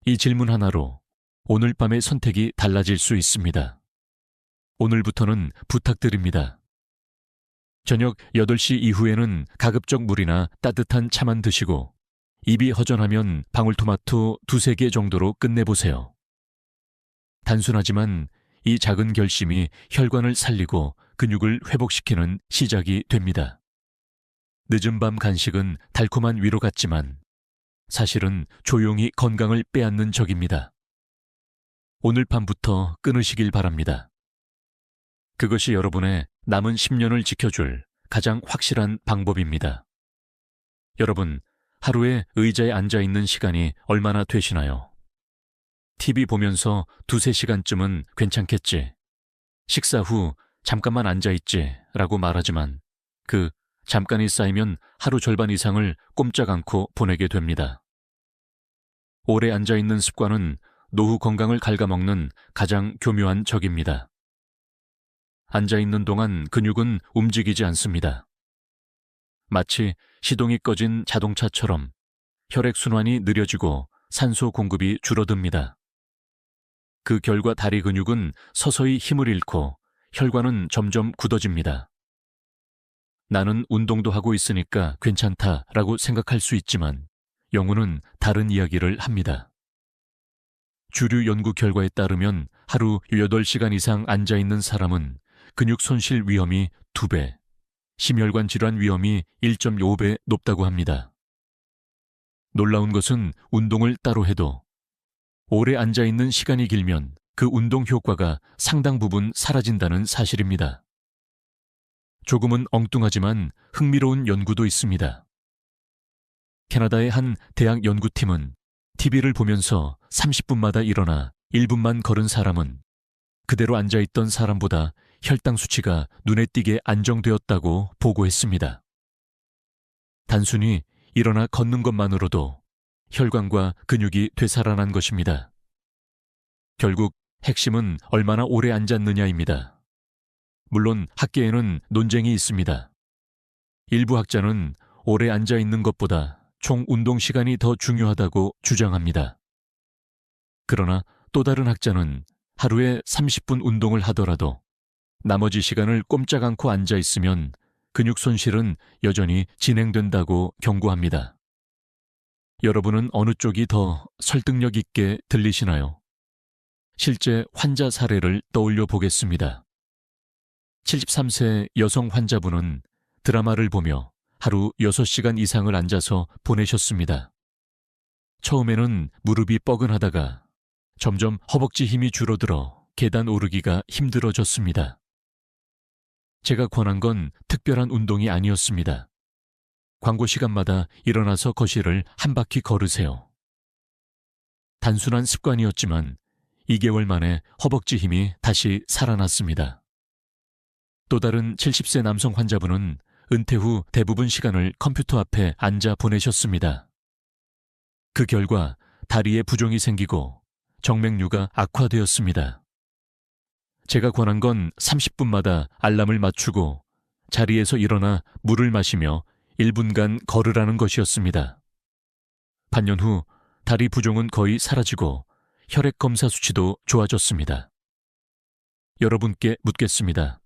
Speaker 1: 이 질문 하나로 오늘 밤의 선택이 달라질 수 있습니다. 오늘부터는 부탁드립니다. 저녁 8시 이후에는 가급적 물이나 따뜻한 차만 드시고 입이 허전하면 방울토마토 2-3개 정도로 끝내보세요. 단순하지만 이 작은 결심이 혈관을 살리고 근육을 회복시키는 시작이 됩니다. 늦은 밤 간식은 달콤한 위로 같지만 사실은 조용히 건강을 빼앗는 적입니다. 오늘 밤부터 끊으시길 바랍니다. 그것이 여러분의 남은 10년을 지켜줄 가장 확실한 방법입니다. 여러분, 하루에 의자에 앉아있는 시간이 얼마나 되시나요? TV 보면서 2-3시간쯤은 괜찮겠지. 식사 후 잠깐만 앉아있지 라고 말하지만 그 잠깐이 쌓이면 하루 절반 이상을 꼼짝 않고 보내게 됩니다. 오래 앉아있는 습관은 노후 건강을 갉아먹는 가장 교묘한 적입니다. 앉아있는 동안 근육은 움직이지 않습니다. 마치 시동이 꺼진 자동차처럼 혈액순환이 느려지고 산소 공급이 줄어듭니다. 그 결과 다리 근육은 서서히 힘을 잃고 혈관은 점점 굳어집니다. 나는 운동도 하고 있으니까 괜찮다라고 생각할 수 있지만 연구는 다른 이야기를 합니다. 주류 연구 결과에 따르면 하루 8시간 이상 앉아있는 사람은 근육 손실 위험이 2배, 심혈관 질환 위험이 1.5배 높다고 합니다. 놀라운 것은 운동을 따로 해도 오래 앉아있는 시간이 길면 그 운동 효과가 상당 부분 사라진다는 사실입니다. 조금은 엉뚱하지만 흥미로운 연구도 있습니다. 캐나다의 한 대학 연구팀은 TV를 보면서 30분마다 일어나 1분만 걸은 사람은 그대로 앉아있던 사람보다 혈당 수치가 눈에 띄게 안정되었다고 보고했습니다. 단순히 일어나 걷는 것만으로도 혈관과 근육이 되살아난 것입니다. 결국 핵심은 얼마나 오래 앉았느냐입니다. 물론 학계에는 논쟁이 있습니다. 일부 학자는 오래 앉아있는 것보다 총 운동 시간이 더 중요하다고 주장합니다. 그러나 또 다른 학자는 하루에 30분 운동을 하더라도 나머지 시간을 꼼짝 않고 앉아있으면 근육 손실은 여전히 진행된다고 경고합니다. 여러분은 어느 쪽이 더 설득력 있게 들리시나요? 실제 환자 사례를 떠올려 보겠습니다. 73세 여성 환자분은 드라마를 보며 하루 6시간 이상을 앉아서 보내셨습니다. 처음에는 무릎이 뻐근하다가 점점 허벅지 힘이 줄어들어 계단 오르기가 힘들어졌습니다. 제가 권한 건 특별한 운동이 아니었습니다. 광고 시간마다 일어나서 거실을 한 바퀴 걸으세요. 단순한 습관이었지만 2개월 만에 허벅지 힘이 다시 살아났습니다. 또 다른 70세 남성 환자분은 은퇴 후 대부분 시간을 컴퓨터 앞에 앉아 보내셨습니다. 그 결과 다리에 부종이 생기고 정맥류가 악화되었습니다. 제가 권한 건 30분마다 알람을 맞추고 자리에서 일어나 물을 마시며 1분간 걸으라는 것이었습니다. 반년 후 다리 부종은 거의 사라지고 혈액 검사 수치도 좋아졌습니다. 여러분께 묻겠습니다.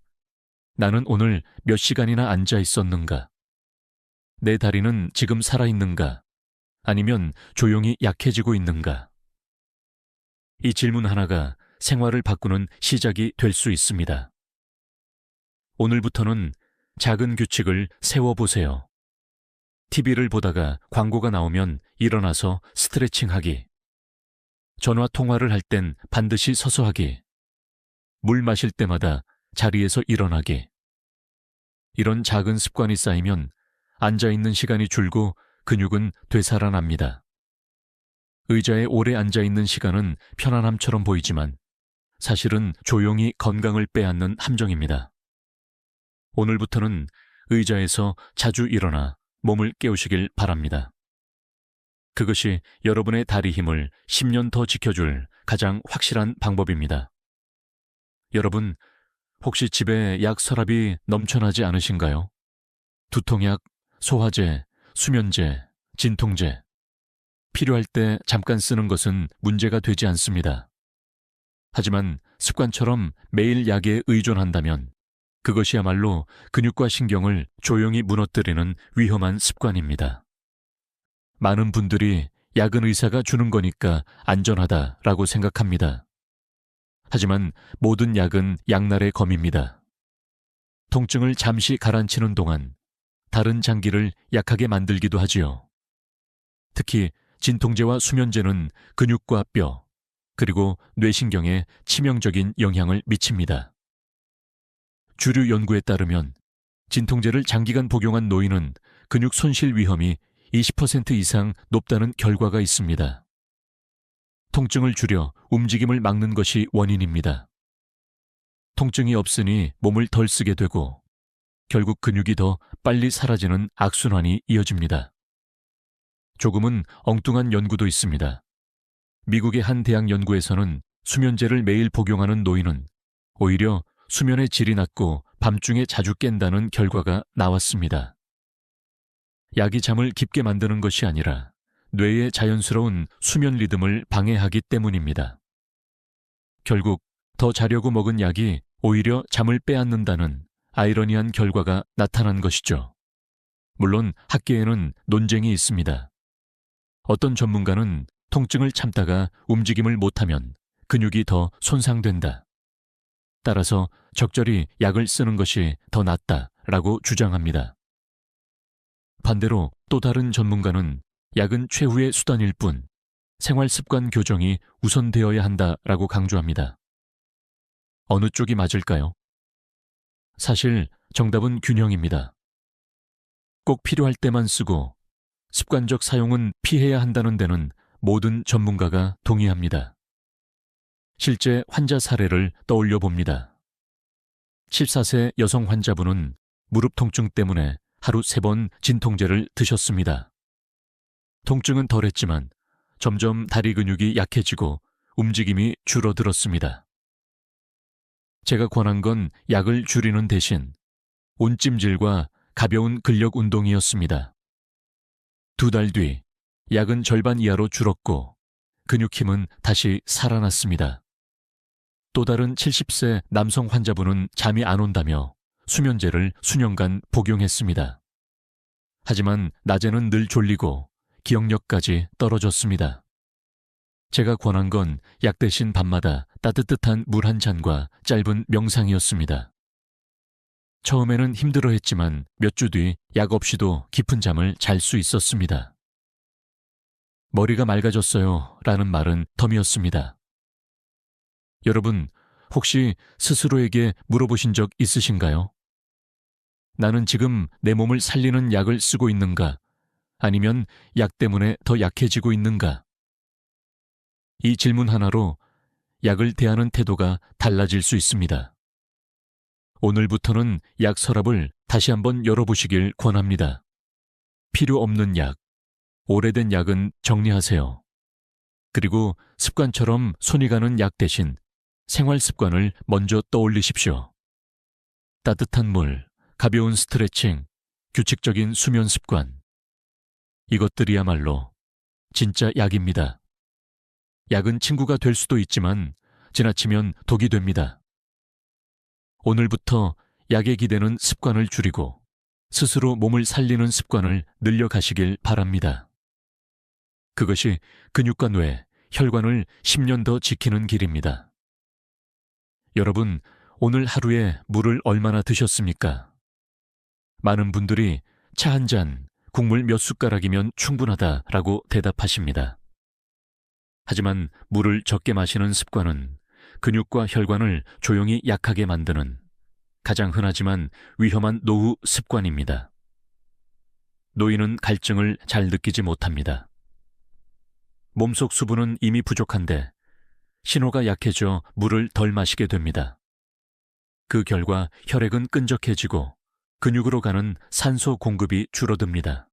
Speaker 1: 나는 오늘 몇 시간이나 앉아 있었는가? 내 다리는 지금 살아있는가? 아니면 조용히 약해지고 있는가? 이 질문 하나가 생활을 바꾸는 시작이 될 수 있습니다. 오늘부터는 작은 규칙을 세워보세요. TV를 보다가 광고가 나오면 일어나서 스트레칭하기. 전화 통화를 할 땐 반드시 서서 하기. 물 마실 때마다 자리에서 일어나기. 이런 작은 습관이 쌓이면 앉아있는 시간이 줄고 근육은 되살아납니다. 의자에 오래 앉아있는 시간은 편안함처럼 보이지만 사실은 조용히 건강을 빼앗는 함정입니다. 오늘부터는 의자에서 자주 일어나 몸을 깨우시길 바랍니다. 그것이 여러분의 다리 힘을 10년 더 지켜줄 가장 확실한 방법입니다. 여러분, 혹시 집에 약 서랍이 넘쳐나지 않으신가요? 두통약, 소화제, 수면제, 진통제. 필요할 때 잠깐 쓰는 것은 문제가 되지 않습니다. 하지만 습관처럼 매일 약에 의존한다면 그것이야말로 근육과 신경을 조용히 무너뜨리는 위험한 습관입니다. 많은 분들이 약은 의사가 주는 거니까 안전하다라고 생각합니다. 하지만 모든 약은 양날의 검입니다. 통증을 잠시 가라앉히는 동안 다른 장기를 약하게 만들기도 하지요. 특히 진통제와 수면제는 근육과 뼈, 그리고 뇌신경에 치명적인 영향을 미칩니다. 주류 연구에 따르면 진통제를 장기간 복용한 노인은 근육 손실 위험이 20% 이상 높다는 결과가 있습니다. 통증을 줄여 움직임을 막는 것이 원인입니다. 통증이 없으니 몸을 덜 쓰게 되고 결국 근육이 더 빨리 사라지는 악순환이 이어집니다. 조금은 엉뚱한 연구도 있습니다. 미국의 한 대학 연구에서는 수면제를 매일 복용하는 노인은 오히려 수면의 질이 낮고 밤중에 자주 깬다는 결과가 나왔습니다. 약이 잠을 깊게 만드는 것이 아니라 뇌의 자연스러운 수면 리듬을 방해하기 때문입니다. 결국 더 자려고 먹은 약이 오히려 잠을 빼앗는다는 아이러니한 결과가 나타난 것이죠. 물론 학계에는 논쟁이 있습니다. 어떤 전문가는 통증을 참다가 움직임을 못하면 근육이 더 손상된다. 따라서 적절히 약을 쓰는 것이 더 낫다라고 주장합니다. 반대로 또 다른 전문가는 약은 최후의 수단일 뿐 생활 습관 교정이 우선되어야 한다라고 강조합니다. 어느 쪽이 맞을까요? 사실 정답은 균형입니다. 꼭 필요할 때만 쓰고 습관적 사용은 피해야 한다는 데는 모든 전문가가 동의합니다. 실제 환자 사례를 떠올려 봅니다. 14세 여성 환자분은 무릎 통증 때문에 하루 3번 진통제를 드셨습니다. 통증은 덜했지만 점점 다리 근육이 약해지고 움직임이 줄어들었습니다. 제가 권한 건 약을 줄이는 대신 온찜질과 가벼운 근력 운동이었습니다. 2달 뒤 약은 절반 이하로 줄었고 근육 힘은 다시 살아났습니다. 또 다른 70세 남성 환자분은 잠이 안 온다며 수면제를 수년간 복용했습니다. 하지만 낮에는 늘 졸리고 기억력까지 떨어졌습니다. 제가 권한 건 약 대신 밤마다 따뜻한 물 한 잔과 짧은 명상이었습니다. 처음에는 힘들어했지만 몇 주 뒤 약 없이도 깊은 잠을 잘 수 있었습니다. 머리가 맑아졌어요 라는 말은 덤이었습니다. 여러분, 혹시 스스로에게 물어보신 적 있으신가요? 나는 지금 내 몸을 살리는 약을 쓰고 있는가? 아니면 약 때문에 더 약해지고 있는가? 이 질문 하나로 약을 대하는 태도가 달라질 수 있습니다. 오늘부터는 약 서랍을 다시 한번 열어보시길 권합니다. 필요 없는 약, 오래된 약은 정리하세요. 그리고 습관처럼 손이 가는 약 대신 생활 습관을 먼저 떠올리십시오. 따뜻한 물, 가벼운 스트레칭, 규칙적인 수면 습관. 이것들이야말로 진짜 약입니다. 약은 친구가 될 수도 있지만 지나치면 독이 됩니다. 오늘부터 약에 기대는 습관을 줄이고 스스로 몸을 살리는 습관을 늘려가시길 바랍니다. 그것이 근육과 뇌, 혈관을 10년 더 지키는 길입니다. 여러분, 오늘 하루에 물을 얼마나 드셨습니까? 많은 분들이 차 한 잔, 국물 몇 숟가락이면 충분하다라고 대답하십니다. 하지만 물을 적게 마시는 습관은 근육과 혈관을 조용히 약하게 만드는 가장 흔하지만 위험한 노후 습관입니다. 노인은 갈증을 잘 느끼지 못합니다. 몸속 수분은 이미 부족한데 신호가 약해져 물을 덜 마시게 됩니다. 그 결과 혈액은 끈적해지고 근육으로 가는 산소 공급이 줄어듭니다.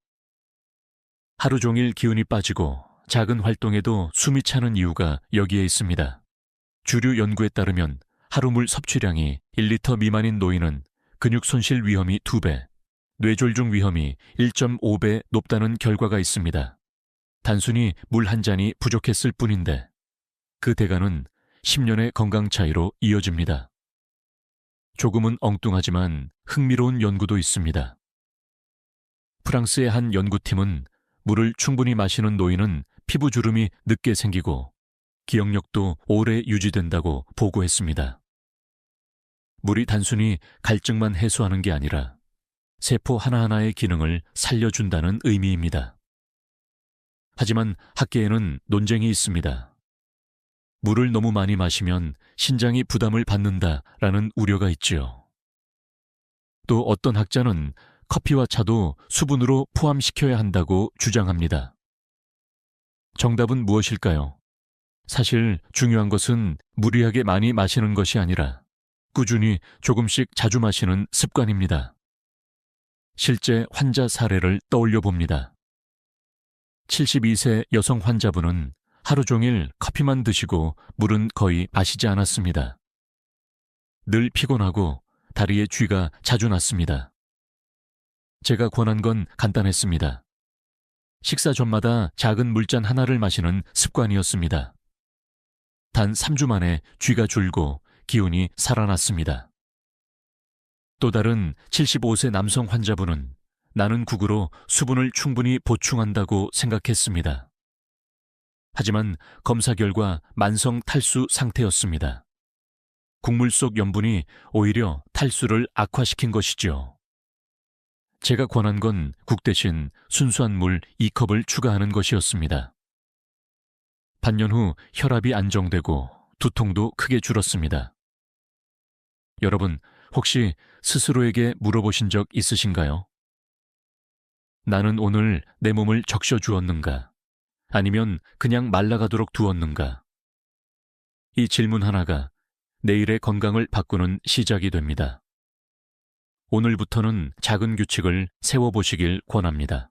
Speaker 1: 하루 종일 기운이 빠지고 작은 활동에도 숨이 차는 이유가 여기에 있습니다. 주류 연구에 따르면 하루 물 섭취량이 1리터 미만인 노인은 근육 손실 위험이 2배, 뇌졸중 위험이 1.5배 높다는 결과가 있습니다. 단순히 물 한 잔이 부족했을 뿐인데 그 대가는 10년의 건강 차이로 이어집니다. 조금은 엉뚱하지만 흥미로운 연구도 있습니다. 프랑스의 한 연구팀은 물을 충분히 마시는 노인은 피부주름이 늦게 생기고 기억력도 오래 유지된다고 보고했습니다. 물이 단순히 갈증만 해소하는 게 아니라 세포 하나하나의 기능을 살려준다는 의미입니다. 하지만 학계에는 논쟁이 있습니다. 물을 너무 많이 마시면 신장이 부담을 받는다라는 우려가 있지요. 또 어떤 학자는 커피와 차도 수분으로 포함시켜야 한다고 주장합니다. 정답은 무엇일까요? 사실 중요한 것은 무리하게 많이 마시는 것이 아니라 꾸준히 조금씩 자주 마시는 습관입니다. 실제 환자 사례를 떠올려 봅니다. 72세 여성 환자분은 하루 종일 커피만 드시고 물은 거의 마시지 않았습니다. 늘 피곤하고 다리에 쥐가 자주 났습니다. 제가 권한 건 간단했습니다. 식사 전마다 작은 물잔 하나를 마시는 습관이었습니다. 단 3주 만에 쥐가 줄고 기운이 살아났습니다. 또 다른 75세 남성 환자분은 나는 국으로 수분을 충분히 보충한다고 생각했습니다. 하지만 검사 결과 만성 탈수 상태였습니다. 국물 속 염분이 오히려 탈수를 악화시킨 것이죠. 제가 권한 건 국 대신 순수한 물 2컵을 추가하는 것이었습니다. 반년 후 혈압이 안정되고 두통도 크게 줄었습니다. 여러분, 혹시 스스로에게 물어보신 적 있으신가요? 나는 오늘 내 몸을 적셔 주었는가? 아니면 그냥 말라가도록 두었는가? 이 질문 하나가 내일의 건강을 바꾸는 시작이 됩니다. 오늘부터는 작은 규칙을 세워보시길 권합니다.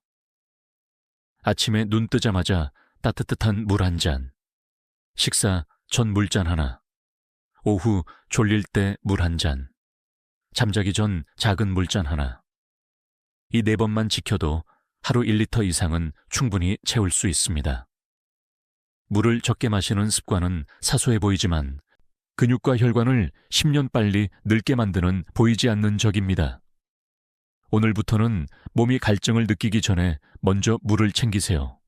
Speaker 1: 아침에 눈 뜨자마자 따뜻한 물 한 잔, 식사 전 물잔 하나, 오후 졸릴 때 물 한 잔, 잠자기 전 작은 물잔 하나. 이 4번만 지켜도 하루 1리터 이상은 충분히 채울 수 있습니다. 물을 적게 마시는 습관은 사소해 보이지만 근육과 혈관을 10년 빨리 늙게 만드는 보이지 않는 적입니다. 오늘부터는 몸이 갈증을 느끼기 전에 먼저 물을 챙기세요.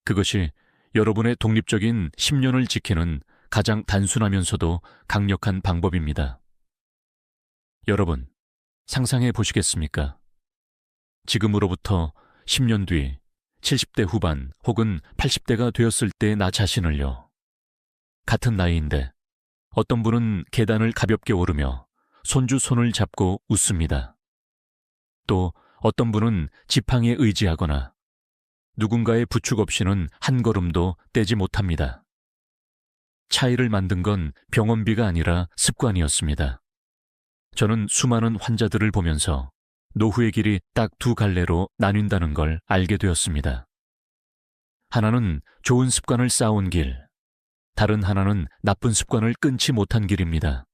Speaker 1: 그것이 여러분의 독립적인 10년을 지키는 가장 단순하면서도 강력한 방법입니다. 여러분, 상상해 보시겠습니까? 지금으로부터 10년 뒤 70대 후반 혹은 80대가 되었을 때 나 자신을요. 같은 나이인데 어떤 분은 계단을 가볍게 오르며 손주 손을 잡고 웃습니다. 또 어떤 분은 지팡이에 의지하거나 누군가의 부축 없이는 한 걸음도 떼지 못합니다. 차이를 만든 건 병원비가 아니라 습관이었습니다. 저는 수많은 환자들을 보면서 노후의 길이 딱 두 갈래로 나뉜다는 걸 알게 되었습니다. 하나는 좋은 습관을 쌓아온 길, 다른 하나는 나쁜 습관을 끊지 못한 길입니다.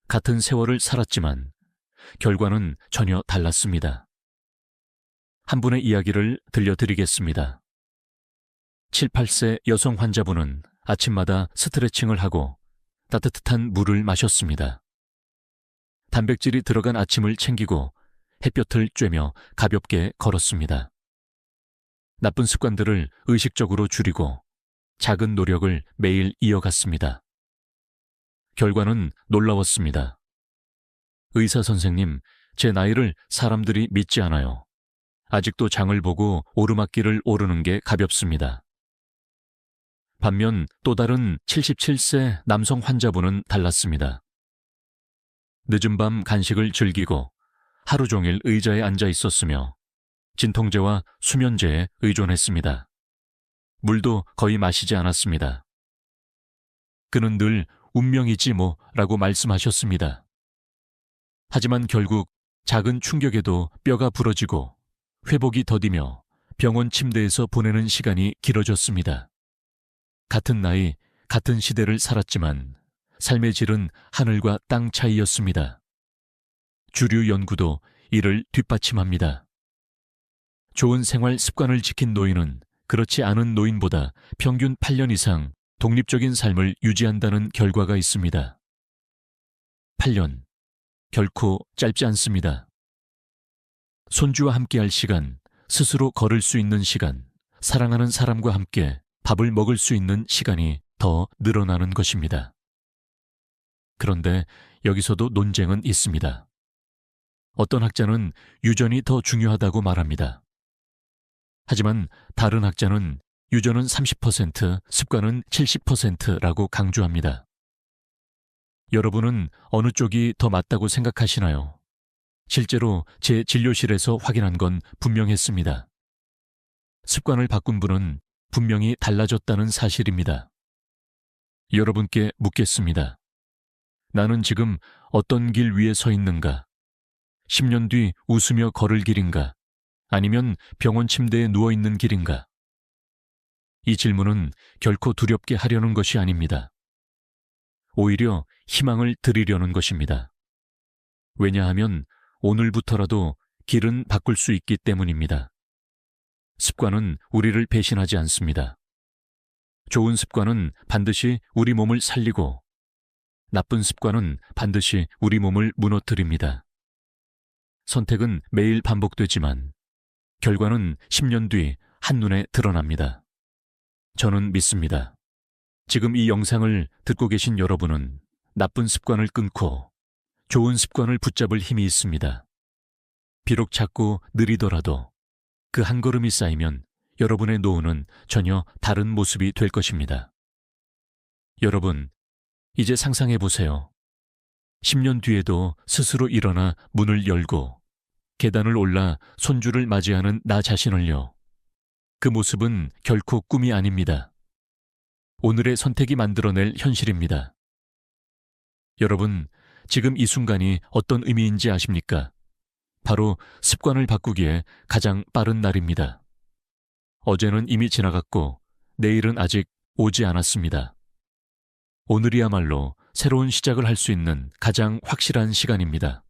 Speaker 1: 같은 세월을 살았지만 결과는 전혀 달랐습니다. 한 분의 이야기를 들려드리겠습니다. 7, 8세 여성 환자분은 아침마다 스트레칭을 하고 따뜻한 물을 마셨습니다. 단백질이 들어간 아침을 챙기고 햇볕을 쬐며 가볍게 걸었습니다. 나쁜 습관들을 의식적으로 줄이고 작은 노력을 매일 이어갔습니다. 결과는 놀라웠습니다. 의사 선생님, 제 나이를 사람들이 믿지 않아요. 아직도 장을 보고 오르막길을 오르는 게 가볍습니다. 반면 또 다른 77세 남성 환자분은 달랐습니다. 늦은 밤 간식을 즐기고 하루 종일 의자에 앉아 있었으며 진통제와 수면제에 의존했습니다. 물도 거의 마시지 않았습니다. 그는 늘 운명이지 뭐라고 말씀하셨습니다. 하지만 결국 작은 충격에도 뼈가 부러지고 회복이 더디며 병원 침대에서 보내는 시간이 길어졌습니다. 같은 나이, 같은 시대를 살았지만 삶의 질은 하늘과 땅 차이였습니다. 주류 연구도 이를 뒷받침합니다. 좋은 생활 습관을 지킨 노인은 그렇지 않은 노인보다 평균 8년 이상 독립적인 삶을 유지한다는 결과가 있습니다. 8년, 결코 짧지 않습니다. 손주와 함께할 시간, 스스로 걸을 수 있는 시간, 사랑하는 사람과 함께 밥을 먹을 수 있는 시간이 더 늘어나는 것입니다. 그런데 여기서도 논쟁은 있습니다. 어떤 학자는 유전이 더 중요하다고 말합니다. 하지만 다른 학자는 유전은 30%, 습관은 70%라고 강조합니다. 여러분은 어느 쪽이 더 맞다고 생각하시나요? 실제로 제 진료실에서 확인한 건 분명했습니다. 습관을 바꾼 분은 분명히 달라졌다는 사실입니다. 여러분께 묻겠습니다. 나는 지금 어떤 길 위에 서 있는가? 10년 뒤 웃으며 걸을 길인가? 아니면 병원 침대에 누워있는 길인가? 이 질문은 결코 두렵게 하려는 것이 아닙니다. 오히려 희망을 드리려는 것입니다. 왜냐하면 오늘부터라도 길은 바꿀 수 있기 때문입니다. 습관은 우리를 배신하지 않습니다. 좋은 습관은 반드시 우리 몸을 살리고 나쁜 습관은 반드시 우리 몸을 무너뜨립니다. 선택은 매일 반복되지만 결과는 10년 뒤 한눈에 드러납니다. 저는 믿습니다. 지금 이 영상을 듣고 계신 여러분은 나쁜 습관을 끊고 좋은 습관을 붙잡을 힘이 있습니다. 비록 작고 느리더라도 그 한 걸음이 쌓이면 여러분의 노후는 전혀 다른 모습이 될 것입니다. 여러분, 이제 상상해 보세요. 10년 뒤에도 스스로 일어나 문을 열고 계단을 올라 손주를 맞이하는 나 자신을요. 그 모습은 결코 꿈이 아닙니다. 오늘의 선택이 만들어낼 현실입니다. 여러분, 지금 이 순간이 어떤 의미인지 아십니까? 바로 습관을 바꾸기에 가장 빠른 날입니다. 어제는 이미 지나갔고 내일은 아직 오지 않았습니다. 오늘이야말로 새로운 시작을 할 수 있는 가장 확실한 시간입니다.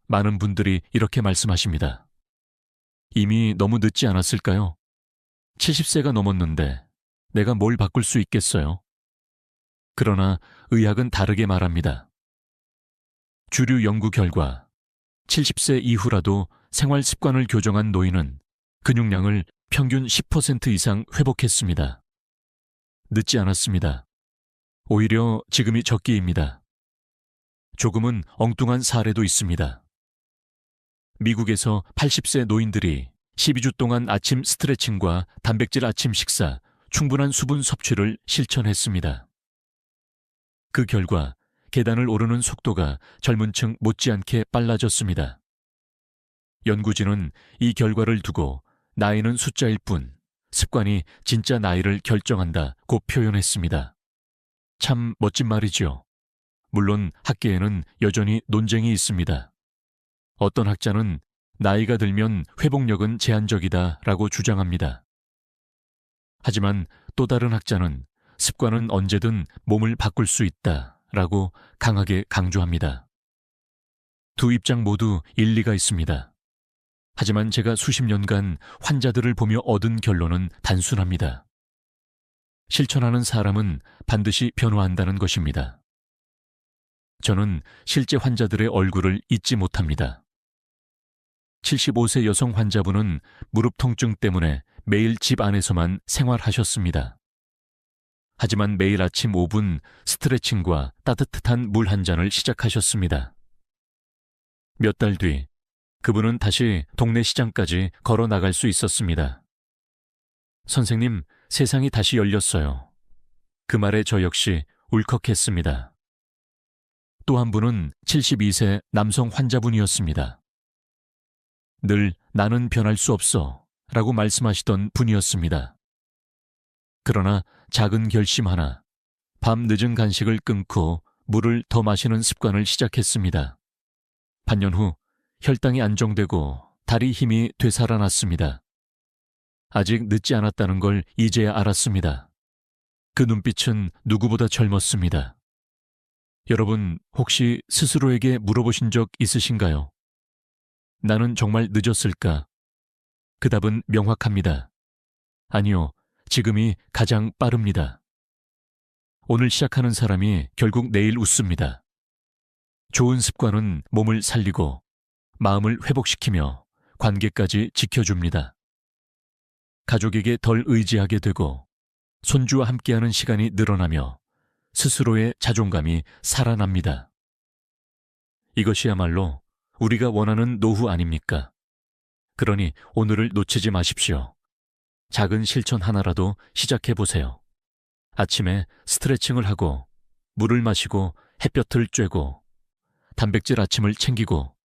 Speaker 1: 많은 분들이 이렇게 말씀하십니다. 이미 너무 늦지 않았을까요? 70세가 넘었는데 내가 뭘 바꿀 수 있겠어요? 그러나 의학은 다르게 말합니다. 주류 연구 결과 70세 이후라도 생활 습관을 교정한 노인은 근육량을 평균 10% 이상 회복했습니다. 늦지 않았습니다. 오히려 지금이 적기입니다. 조금은 엉뚱한 사례도 있습니다. 미국에서 80세 노인들이 12주 동안 아침 스트레칭과 단백질 아침 식사, 충분한 수분 섭취를 실천했습니다. 그 결과 계단을 오르는 속도가 젊은 층 못지않게 빨라졌습니다. 연구진은 이 결과를 두고 나이는 숫자일 뿐 습관이 진짜 나이를 결정한다고 표현했습니다. 참 멋진 말이죠. 물론 학계에는 여전히 논쟁이 있습니다. 어떤 학자는 나이가 들면 회복력은 제한적이다라고 주장합니다. 하지만 또 다른 학자는 습관은 언제든 몸을 바꿀 수 있다라고 강하게 강조합니다. 두 입장 모두 일리가 있습니다. 하지만 제가 수십 년간 환자들을 보며 얻은 결론은 단순합니다. 실천하는 사람은 반드시 변화한다는 것입니다. 저는 실제 환자들의 얼굴을 잊지 못합니다. 75세 여성 환자분은 무릎 통증 때문에 매일 집 안에서만 생활하셨습니다. 하지만 매일 아침 5분 스트레칭과 따뜻한 물 한 잔을 시작하셨습니다. 몇 달 뒤 그분은 다시 동네 시장까지 걸어 나갈 수 있었습니다. 선생님, 세상이 다시 열렸어요. 그 말에 저 역시 울컥했습니다. 또 한 분은 72세 남성 환자분이었습니다. 늘 나는 변할 수 없어 라고 말씀하시던 분이었습니다. 그러나 작은 결심 하나, 밤 늦은 간식을 끊고 물을 더 마시는 습관을 시작했습니다. 반년 후 혈당이 안정되고 다리 힘이 되살아났습니다. 아직 늦지 않았다는 걸 이제야 알았습니다. 그 눈빛은 누구보다 젊었습니다. 여러분, 혹시 스스로에게 물어보신 적 있으신가요? 나는 정말 늦었을까? 그 답은 명확합니다. 아니요, 지금이 가장 빠릅니다. 오늘 시작하는 사람이 결국 내일 웃습니다. 좋은 습관은 몸을 살리고 마음을 회복시키며 관계까지 지켜줍니다. 가족에게 덜 의지하게 되고 손주와 함께하는 시간이 늘어나며 스스로의 자존감이 살아납니다. 이것이야말로 우리가 원하는 노후 아닙니까? 그러니 오늘을 놓치지 마십시오. 작은 실천 하나라도 시작해보세요. 아침에 스트레칭을 하고 물을 마시고 햇볕을 쬐고 단백질 아침을 챙기고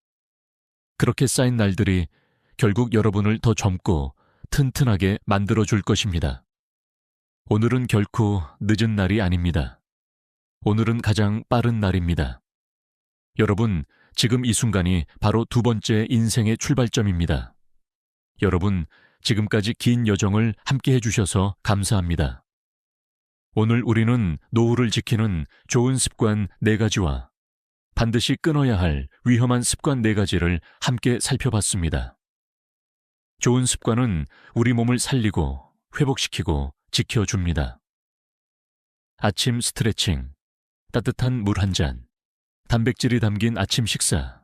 Speaker 1: 그렇게 쌓인 날들이 결국 여러분을 더 젊고 튼튼하게 만들어줄 것입니다. 오늘은 결코 늦은 날이 아닙니다. 오늘은 가장 빠른 날입니다. 여러분, 지금 이 순간이 바로 두 번째 인생의 출발점입니다. 여러분, 지금까지 긴 여정을 함께 해주셔서 감사합니다. 오늘 우리는 노후를 지키는 좋은 습관 4가지와 반드시 끊어야 할 위험한 습관 4가지를 함께 살펴봤습니다. 좋은 습관은 우리 몸을 살리고 회복시키고 지켜줍니다. 아침 스트레칭, 따뜻한 물 한 잔, 단백질이 담긴 아침 식사,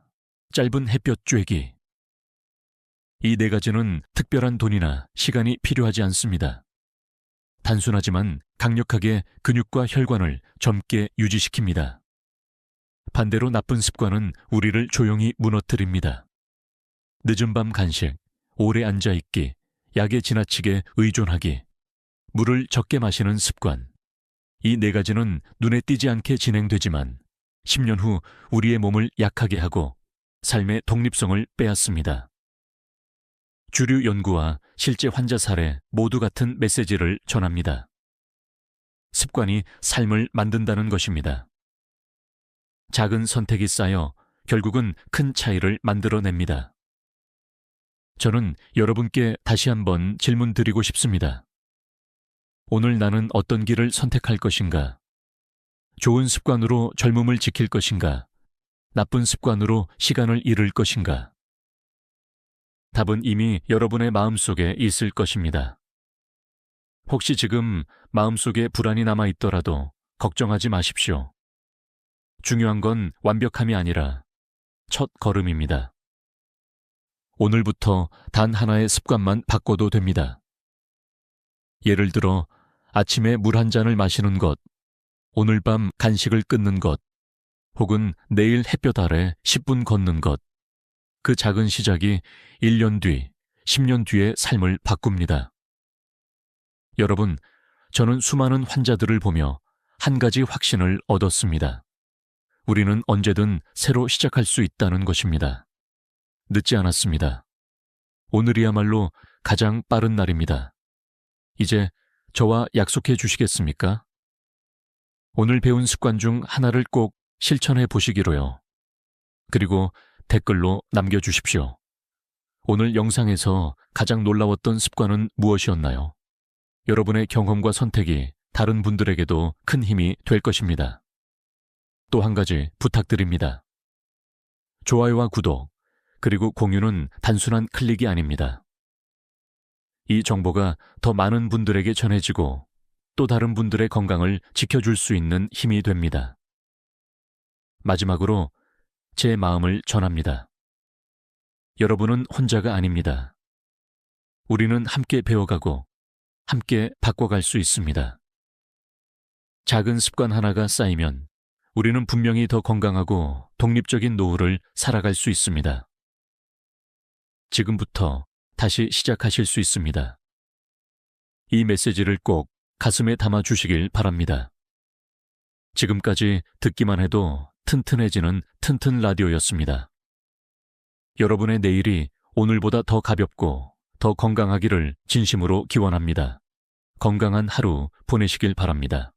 Speaker 1: 짧은 햇볕 쬐기. 이 4가지는 특별한 돈이나 시간이 필요하지 않습니다. 단순하지만 강력하게 근육과 혈관을 젊게 유지시킵니다. 반대로 나쁜 습관은 우리를 조용히 무너뜨립니다. 늦은 밤 간식, 오래 앉아있기, 약에 지나치게 의존하기, 물을 적게 마시는 습관. 이 4가지는 눈에 띄지 않게 진행되지만 10년 후 우리의 몸을 약하게 하고 삶의 독립성을 빼앗습니다. 주류 연구와 실제 환자 사례 모두 같은 메시지를 전합니다. 습관이 삶을 만든다는 것입니다. 작은 선택이 쌓여 결국은 큰 차이를 만들어냅니다. 저는 여러분께 다시 한번 질문 드리고 싶습니다. 오늘 나는 어떤 길을 선택할 것인가? 좋은 습관으로 젊음을 지킬 것인가? 나쁜 습관으로 시간을 잃을 것인가? 답은 이미 여러분의 마음속에 있을 것입니다. 혹시 지금 마음속에 불안이 남아 있더라도 걱정하지 마십시오. 중요한 건 완벽함이 아니라 첫 걸음입니다. 오늘부터 단 하나의 습관만 바꿔도 됩니다. 예를 들어 아침에 물 한 잔을 마시는 것, 오늘 밤 간식을 끊는 것, 혹은 내일 햇볕 아래 10분 걷는 것. 그 작은 시작이 1년 뒤, 10년 뒤의 삶을 바꿉니다. 여러분, 저는 수많은 환자들을 보며 한 가지 확신을 얻었습니다. 우리는 언제든 새로 시작할 수 있다는 것입니다. 늦지 않았습니다. 오늘이야말로 가장 빠른 날입니다. 이제 저와 약속해 주시겠습니까? 오늘 배운 습관 중 하나를 꼭 실천해 보시기로요. 그리고 댓글로 남겨주십시오. 오늘 영상에서 가장 놀라웠던 습관은 무엇이었나요? 여러분의 경험과 선택이 다른 분들에게도 큰 힘이 될 것입니다. 또 한 가지 부탁드립니다. 좋아요와 구독, 그리고 공유는 단순한 클릭이 아닙니다. 이 정보가 더 많은 분들에게 전해지고 또 다른 분들의 건강을 지켜줄 수 있는 힘이 됩니다. 마지막으로 제 마음을 전합니다. 여러분은 혼자가 아닙니다. 우리는 함께 배워가고 함께 바꿔갈 수 있습니다. 작은 습관 하나가 쌓이면 우리는 분명히 더 건강하고 독립적인 노후를 살아갈 수 있습니다. 지금부터 다시 시작하실 수 있습니다. 이 메시지를 꼭 가슴에 담아 주시길 바랍니다. 지금까지 듣기만 해도 튼튼해지는 튼튼 라디오였습니다. 여러분의 내일이 오늘보다 더 가볍고 더 건강하기를 진심으로 기원합니다. 건강한 하루 보내시길 바랍니다.